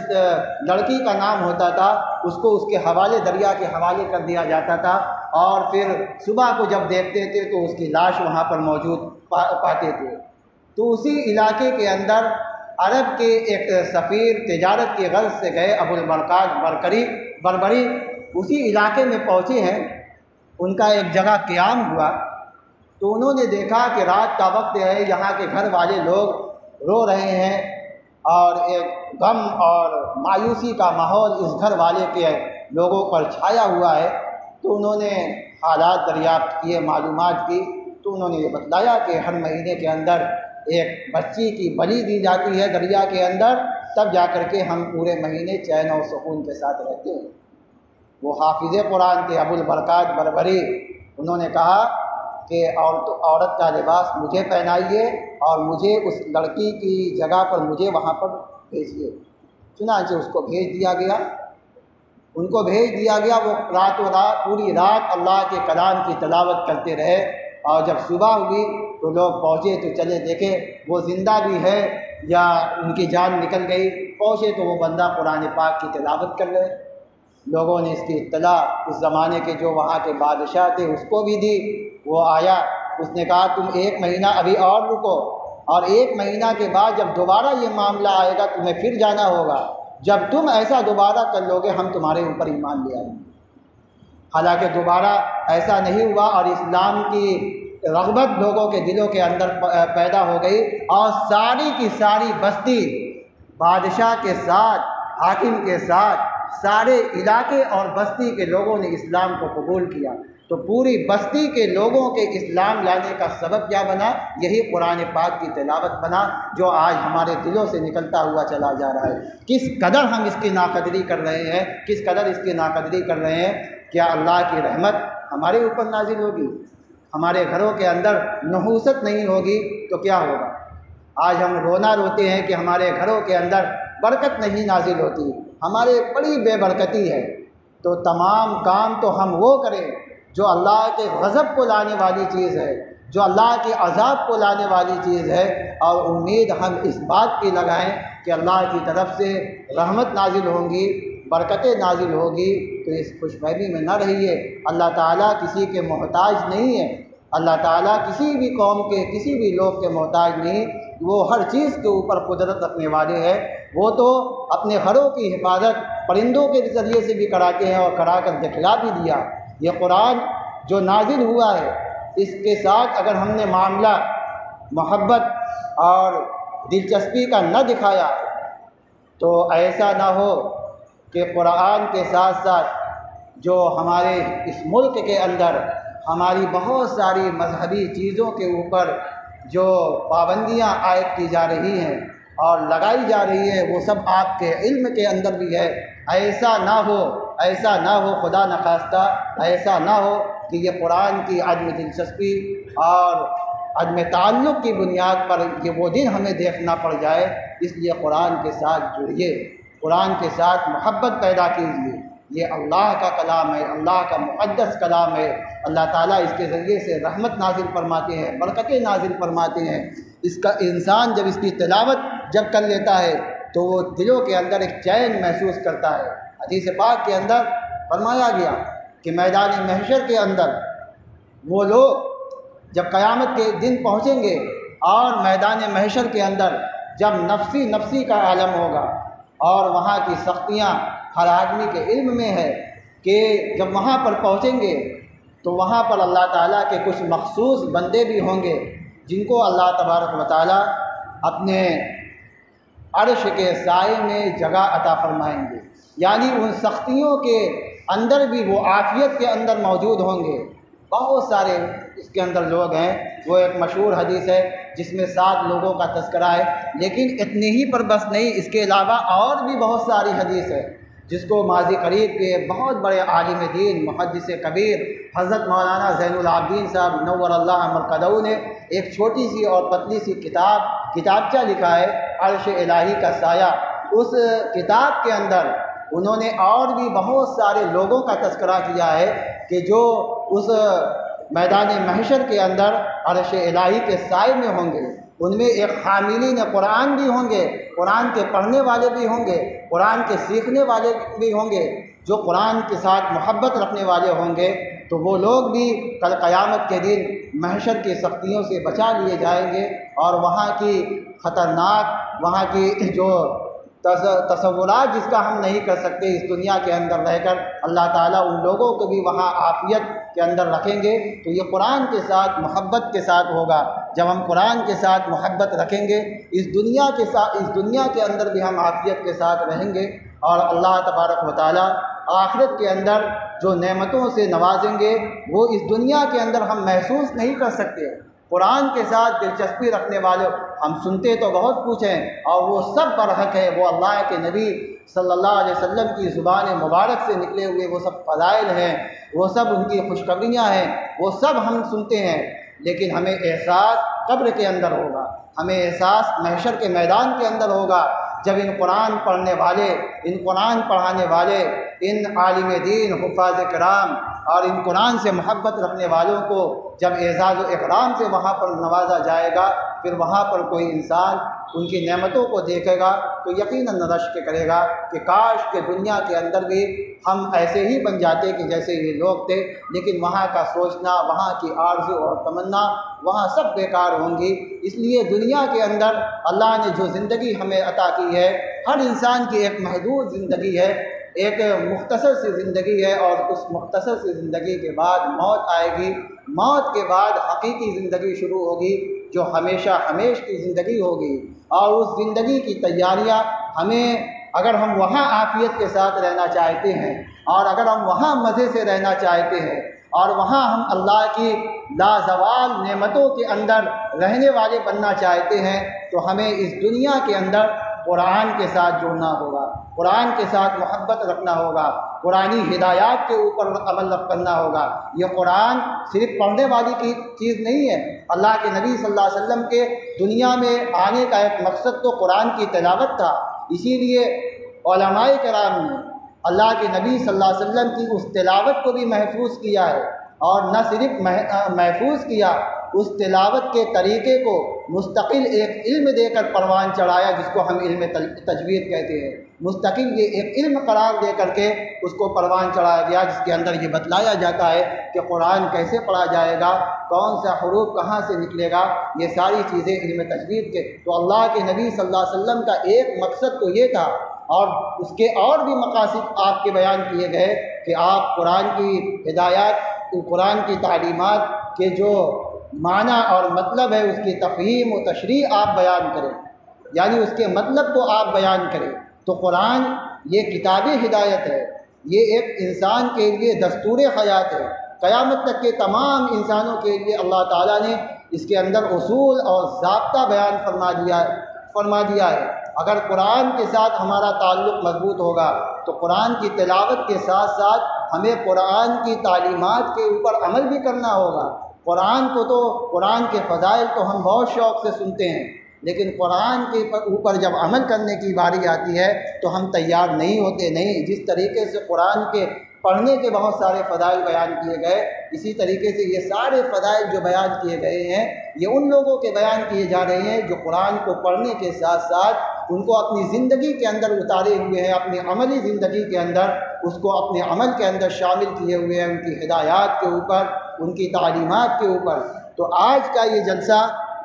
لڑکی کا نام ہوتا تھا اس کو اس کے حوالے، دریا کے حوالے کر دیا جاتا تھا، اور پھر صبح کو جب دیکھتے تھے تو اس کی لاش وہاں پر موجود پاتے تھے۔ تو اسی علاقے کے اندر عرب کے ایک سفیر تجارت کی غرض سے گئے، ابو البرکات بربری، اسی علاقے میں پہنچے ہیں، ان کا ایک جگہ قیام ہوا، تو انہوں نے دیکھا کہ رات کا وقت ہے، یہاں کے گھر والے لوگ رو رہے ہیں اور ایک غم اور مایوسی کا ماحول اس گھر والے کے لوگوں پر چھایا ہوا ہے۔ تو انہوں نے حالات دریافت کیے، معلومات کی، تو انہوں نے یہ بتلایا کہ ہر مہینے کے اندر ایک بچی کی بلی دی جاتی ہے دریا کے اندر، تب جا کر کے ہم پورے مہینے چین اور سکون کے ساتھ رہتے ہیں۔ وہ حافظ قرآن کے ابو البرکات بربری، انہوں نے کہا کہ عورت کا لباس مجھے پہنائیے اور مجھے اس لڑکی کی جگہ پر مجھے وہاں پر بھیجیے۔ چنانچہ اس کو بھیج دیا گیا، ان کو بھیج دیا گیا۔ وہ راتوں رات پوری رات اللہ کے کلام کی تلاوت کرتے رہے، اور جب صبح ہوئی تو لوگ پہنچے تو چلے دیکھے وہ زندہ بھی ہے یا ان کی جان نکل گئی۔ پہنچے تو وہ بندہ قرآن پاک کی تلاوت کر رہے۔ لوگوں نے اس کی اطلاع اس زمانے کے جو وہاں کے بادشاہ تھے اس کو بھی دی۔ وہ آیا، اس نے کہا تم 1 مہینہ ابھی اور رکو، اور 1 مہینہ کے بعد جب دوبارہ یہ معاملہ آئے گا تمہیں پھر جانا ہوگا، جب تم ایسا دوبارہ کر لو گے ہم تمہارے اوپر ایمان لے آئیں گے۔ حالانکہ دوبارہ ایسا نہیں ہوا، اور اسلام کی رغبت لوگوں کے دلوں کے اندر پیدا ہو گئی، اور ساری کی ساری بستی بادشاہ کے ساتھ، حاکم کے ساتھ، سارے علاقے اور بستی کے لوگوں نے اسلام کو قبول کیا۔ تو پوری بستی کے لوگوں کے اسلام لانے کا سبب کیا بنا؟ یہی قرآن پاک کی تلاوت بنا، جو آج ہمارے دلوں سے نکلتا ہوا چلا جا رہا ہے۔ کس قدر ہم اس کی ناقدری کر رہے ہیں، کس قدر اس کی ناقدری کر رہے ہیں۔ کیا اللہ کی رحمت ہمارے اوپر نازل ہوگی؟ ہمارے گھروں کے اندر نحوست نہیں ہوگی تو کیا ہوگا؟ آج ہم رونا روتے ہیں کہ ہمارے گھروں کے اندر برکت نہیں نازل ہوتی، ہمارے بڑی بے برکتی ہے۔ تو تمام کام تو ہم وہ کریں جو اللہ کے غضب کو لانے والی چیز ہے، جو اللہ کے عذاب کو لانے والی چیز ہے، اور امید ہم اس بات کی لگائیں کہ اللہ کی طرف سے رحمت نازل ہوں گی، برکتیں نازل ہوگی۔ تو اس خوش فہمی میں نہ رہیے۔ اللہ تعالیٰ کسی کے محتاج نہیں ہے، اللہ تعالیٰ کسی بھی قوم کے، کسی بھی لوگ کے محتاج نہیں، وہ ہر چیز کے اوپر قدرت رکھنے والے ہیں۔ وہ تو اپنے گھروں کی حفاظت پرندوں کے ذریعے سے بھی کراتے ہیں، اور کرا کر دکھلا بھی دیا۔ یہ قرآن جو نازل ہوا ہے، اس کے ساتھ اگر ہم نے معاملہ محبت اور دلچسپی کا نہ دکھایا تو ایسا نہ ہو کہ قرآن کے ساتھ ساتھ جو ہمارے اس ملک کے اندر ہماری بہت ساری مذہبی چیزوں کے اوپر جو پابندیاں عائد کی جا رہی ہیں اور لگائی جا رہی ہیں، وہ سب آپ کے علم کے اندر بھی ہے۔ ایسا نہ ہو، ایسا نہ ہو، خدا نخواستہ ایسا نہ ہو کہ یہ قرآن کی عدم دلچسپی اور عدم تعلق کی بنیاد پر یہ وہ دن ہمیں دیکھنا پڑ جائے۔ اس لیے قرآن کے ساتھ جڑیے، قرآن کے ساتھ محبت پیدا کیجیے۔ یہ اللہ کا کلام ہے، اللہ کا مقدس کلام ہے۔ اللہ تعالیٰ اس کے ذریعے سے رحمت نازل فرماتے ہیں، برکتیں نازل فرماتے ہیں۔ اس کا انسان جب اس کی تلاوت جب کر لیتا ہے تو وہ دلوں کے اندر ایک چین محسوس کرتا ہے۔ حدیث پاک کے اندر فرمایا گیا کہ میدان محشر کے اندر وہ لوگ جب قیامت کے دن پہنچیں گے، اور میدان محشر کے اندر جب نفسی نفسی کا عالم ہوگا، اور وہاں کی سختیاں ہر آدمی کے علم میں ہے کہ جب وہاں پر پہنچیں گے تو وہاں پر اللہ تعالیٰ کے کچھ مخصوص بندے بھی ہوں گے جن کو اللہ تبارک و تعالیٰ اپنے عرش کے سائے میں جگہ عطا فرمائیں گے۔ یعنی ان سختیوں کے اندر بھی وہ عافیت کے اندر موجود ہوں گے۔ بہت سارے اس کے اندر لوگ ہیں، وہ ایک مشہور حدیث ہے جس میں 7 لوگوں کا تذکرہ ہے، لیکن اتنے ہی پر بس نہیں، اس کے علاوہ اور بھی بہت ساری حدیث ہے جس کو ماضی قریب کے بہت بڑے عالم دین محدث کبیر حضرت مولانا زین العابدین صاحب نور اللہ مرقدہ نے ایک چھوٹی سی اور پتلی سی کتابچہ لکھا ہے، عرش الہی کا سایہ۔ اس کتاب کے اندر انہوں نے اور بھی بہت سارے لوگوں کا تذکرہ کیا ہے کہ جو اس میدان محشر کے اندر عرش الہی کے سائے میں ہوں گے۔ ان میں ایک حاملین قرآن بھی ہوں گے، قرآن کے پڑھنے والے بھی ہوں گے، قرآن کے سیکھنے والے بھی ہوں گے، جو قرآن کے ساتھ محبت رکھنے والے ہوں گے۔ تو وہ لوگ بھی کل قیامت کے دن محشر کی سختیوں سے بچا لیے جائیں گے، اور وہاں کی خطرناک، وہاں کی جو تصورات جس کا ہم نہیں کر سکتے اس دنیا کے اندر رہ کر، اللہ تعالیٰ ان لوگوں کو بھی وہاں عافیت کے اندر رکھیں گے۔ تو یہ قرآن کے ساتھ محبت کے ساتھ ہوگا۔ جب ہم قرآن کے ساتھ محبت رکھیں گے، اس دنیا کے اندر بھی ہم عافیت کے ساتھ رہیں گے، اور اللہ تبارک و تعالیٰ آخرت کے اندر جو نعمتوں سے نوازیں گے وہ اس دنیا کے اندر ہم محسوس نہیں کر سکتے۔ قرآن کے ساتھ دلچسپی رکھنے والے ہم سنتے تو بہت کچھ ہیں، اور وہ سب برحق ہے، وہ اللہ کے نبی صلی اللہ علیہ وسلم کی زبان مبارک سے نکلے ہوئے وہ سب فضائل ہیں، وہ سب ان کی خوشخبریاں ہیں، وہ سب ہم سنتے ہیں، لیکن ہمیں احساس قبر کے اندر ہوگا، ہمیں احساس محشر کے میدان کے اندر ہوگا، جب ان قرآن پڑھنے والے، ان قرآن پڑھانے والے، ان عالم دین، حفاظ کرام اور ان قرآن سے محبت رکھنے والوں کو جب اعزاز و اکرام سے وہاں پر نوازا جائے گا، پھر وہاں پر کوئی انسان ان کی نعمتوں کو دیکھے گا تو یقیناً رشک کرے گا کہ کاش کہ دنیا کے اندر بھی ہم ایسے ہی بن جاتے کہ جیسے یہ لوگ تھے، لیکن وہاں کا سوچنا، وہاں کی آرزو اور تمنا وہاں سب بیکار ہوں گی۔ اس لیے دنیا کے اندر اللہ نے جو زندگی ہمیں عطا کی ہے، ہر انسان کی ایک محدود زندگی ہے، ایک مختصر سی زندگی ہے، اور اس مختصر سی زندگی کے بعد موت آئے گی۔ موت کے بعد حقیقی زندگی شروع ہوگی جو ہمیشہ ہمیش کی زندگی ہوگی، اور اس زندگی کی تیاریاں ہمیں، اگر ہم وہاں عافیت کے ساتھ رہنا چاہتے ہیں، اور اگر ہم وہاں مزے سے رہنا چاہتے ہیں، اور وہاں ہم اللہ کی لازوال نعمتوں کے اندر رہنے والے بننا چاہتے ہیں، تو ہمیں اس دنیا کے اندر قرآن کے ساتھ جڑنا ہوگا، قرآن کے ساتھ محبت رکھنا ہوگا، قرآنی ہدایات کے اوپر عمل کرنا ہوگا۔ یہ قرآن صرف پڑھنے والی کی چیز نہیں ہے۔ اللہ کے نبی صلی اللہ علیہ وسلم کے دنیا میں آنے کا ایک مقصد تو قرآن کی تلاوت تھا، اسی لیے علماء کرام نے اللہ کے نبی صلی اللہ علیہ وسلم کی اس تلاوت کو بھی محفوظ کیا ہے، اور نہ صرف محفوظ کیا، اس تلاوت کے طریقے کو مستقل ایک علم دے کر پروان چڑھایا، جس کو ہم علم تجوید کہتے ہیں۔ مستقل یہ ایک علم قرار دے کر کے اس کو پروان چڑھایا گیا، جس کے اندر یہ بتلایا جاتا ہے کہ قرآن کیسے پڑھا جائے گا، کون سا حروف کہاں سے نکلے گا، یہ ساری چیزیں علم تجوید کے۔ تو اللہ کے نبی صلی اللہ علیہ وسلم کا ایک مقصد تو یہ تھا، اور اس کے اور بھی مقاصد آپ کے بیان کیے گئے کہ آپ قرآن کی ہدایات، قرآن کی تعلیمات کے جو معنی اور مطلب ہے اس کی تفہیم و تشریح آپ بیان کریں، یعنی اس کے مطلب کو آپ بیان کریں۔ تو قرآن یہ کتاب ہدایت ہے، یہ ایک انسان کے لیے دستور حیات ہے، قیامت تک کے تمام انسانوں کے لیے اللہ تعالیٰ نے اس کے اندر اصول اور ضابطہ بیان فرما دیا ہے۔ اگر قرآن کے ساتھ ہمارا تعلق مضبوط ہوگا تو قرآن کی تلاوت کے ساتھ ساتھ ہمیں قرآن کی تعلیمات کے اوپر عمل بھی کرنا ہوگا۔ قرآن کے فضائل تو ہم بہت شوق سے سنتے ہیں، لیکن قرآن کے اوپر جب عمل کرنے کی باری آتی ہے تو ہم تیار نہیں ہوتے۔ نہیں، جس طریقے سے قرآن کے پڑھنے کے بہت سارے فضائل بیان کیے گئے، اسی طریقے سے یہ سارے فضائل جو بیان کیے گئے ہیں یہ ان لوگوں کے بیان کیے جا رہے ہیں جو قرآن کو پڑھنے کے ساتھ ساتھ ان کو اپنی زندگی کے اندر اتارے ہوئے ہیں، اپنی عملی زندگی کے اندر اس کو اپنے عمل کے اندر شامل کیے ہوئے ہیں، ان کی ہدایات کے اوپر، ان کی تعلیمات کے اوپر۔ تو آج کا یہ جلسہ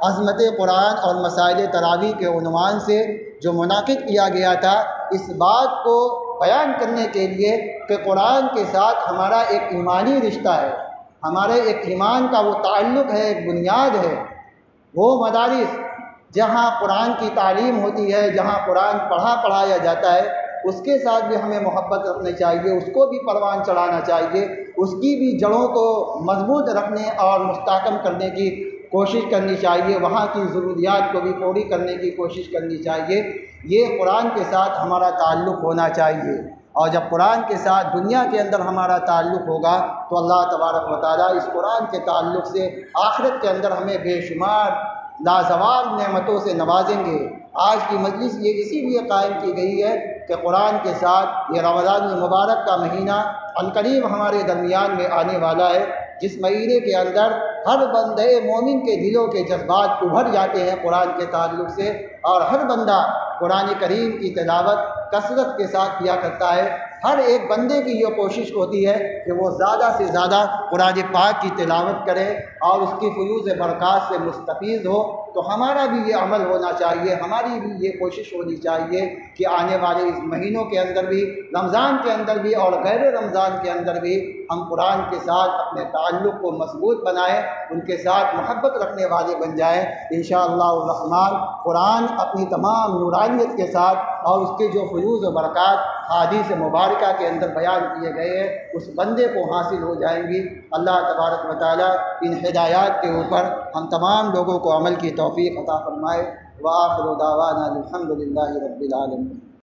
عظمت قرآن اور مسائل تراویح کے عنوان سے جو منعقد کیا گیا تھا، اس بات کو بیان کرنے کے لیے کہ قرآن کے ساتھ ہمارا ایک ایمانی رشتہ ہے، ہمارے ایک ایمان کا وہ تعلق ہے، ایک بنیاد ہے۔ وہ مدارس جہاں قرآن کی تعلیم ہوتی ہے، جہاں قرآن پڑھایا جاتا ہے، اس کے ساتھ بھی ہمیں محبت رکھنی چاہیے، اس کو بھی پروان چڑھانا چاہیے، اس کی بھی جڑوں کو مضبوط رکھنے اور مستحکم کرنے کی کوشش کرنی چاہیے، وہاں کی ضروریات کو بھی پوری کرنے کی کوشش کرنی چاہیے۔ یہ قرآن کے ساتھ ہمارا تعلق ہونا چاہیے، اور جب قرآن کے ساتھ دنیا کے اندر ہمارا تعلق ہوگا تو اللہ تبارک و تعالیٰ اس قرآن کے تعلق سے آخرت کے اندر ہمیں بے شمار لازوال نعمتوں سے نوازیں گے۔ آج کی مجلس یہ اسی لیے قائم کی گئی ہے کہ قرآن کے ساتھ یہ رمضان المبارک کا مہینہ عنقریب ہمارے درمیان میں آنے والا ہے، جس مہینے کے اندر ہر بندے مومن کے دلوں کے جذبات ابھر جاتے ہیں قرآن کے تعلق سے، اور ہر بندہ قرآن کریم کی تلاوت کثرت کے ساتھ کیا کرتا ہے۔ ہر ایک بندے کی یہ کوشش ہوتی ہے کہ وہ زیادہ سے زیادہ قرآن پاک کی تلاوت کرے اور اس کی فیوز برکات سے مستفیض ہو۔ تو ہمارا بھی یہ عمل ہونا چاہیے، ہماری بھی یہ کوشش ہونی چاہیے کہ آنے والے اس مہینوں کے اندر بھی، رمضان کے اندر بھی اور غیر رمضان کے اندر بھی، ہم قرآن کے ساتھ اپنے تعلق کو مضبوط بنائیں، ان کے ساتھ محبت رکھنے والے بن جائیں۔ انشاءاللہ الرحمن قرآن اپنی تمام نورانیت کے ساتھ اور اس کے جو فیوز و برکات حدیث مبارکہ کے اندر بیان کیے گئے ہیں اس بندے کو حاصل ہو جائیں گی۔ اللہ تبارک و تعالیٰ ان ہدایات کے اوپر ہم تمام لوگوں کو عمل کی توفیق عطا فرمائے۔ وآخر دعوانا الحمد للہ رب العالمین۔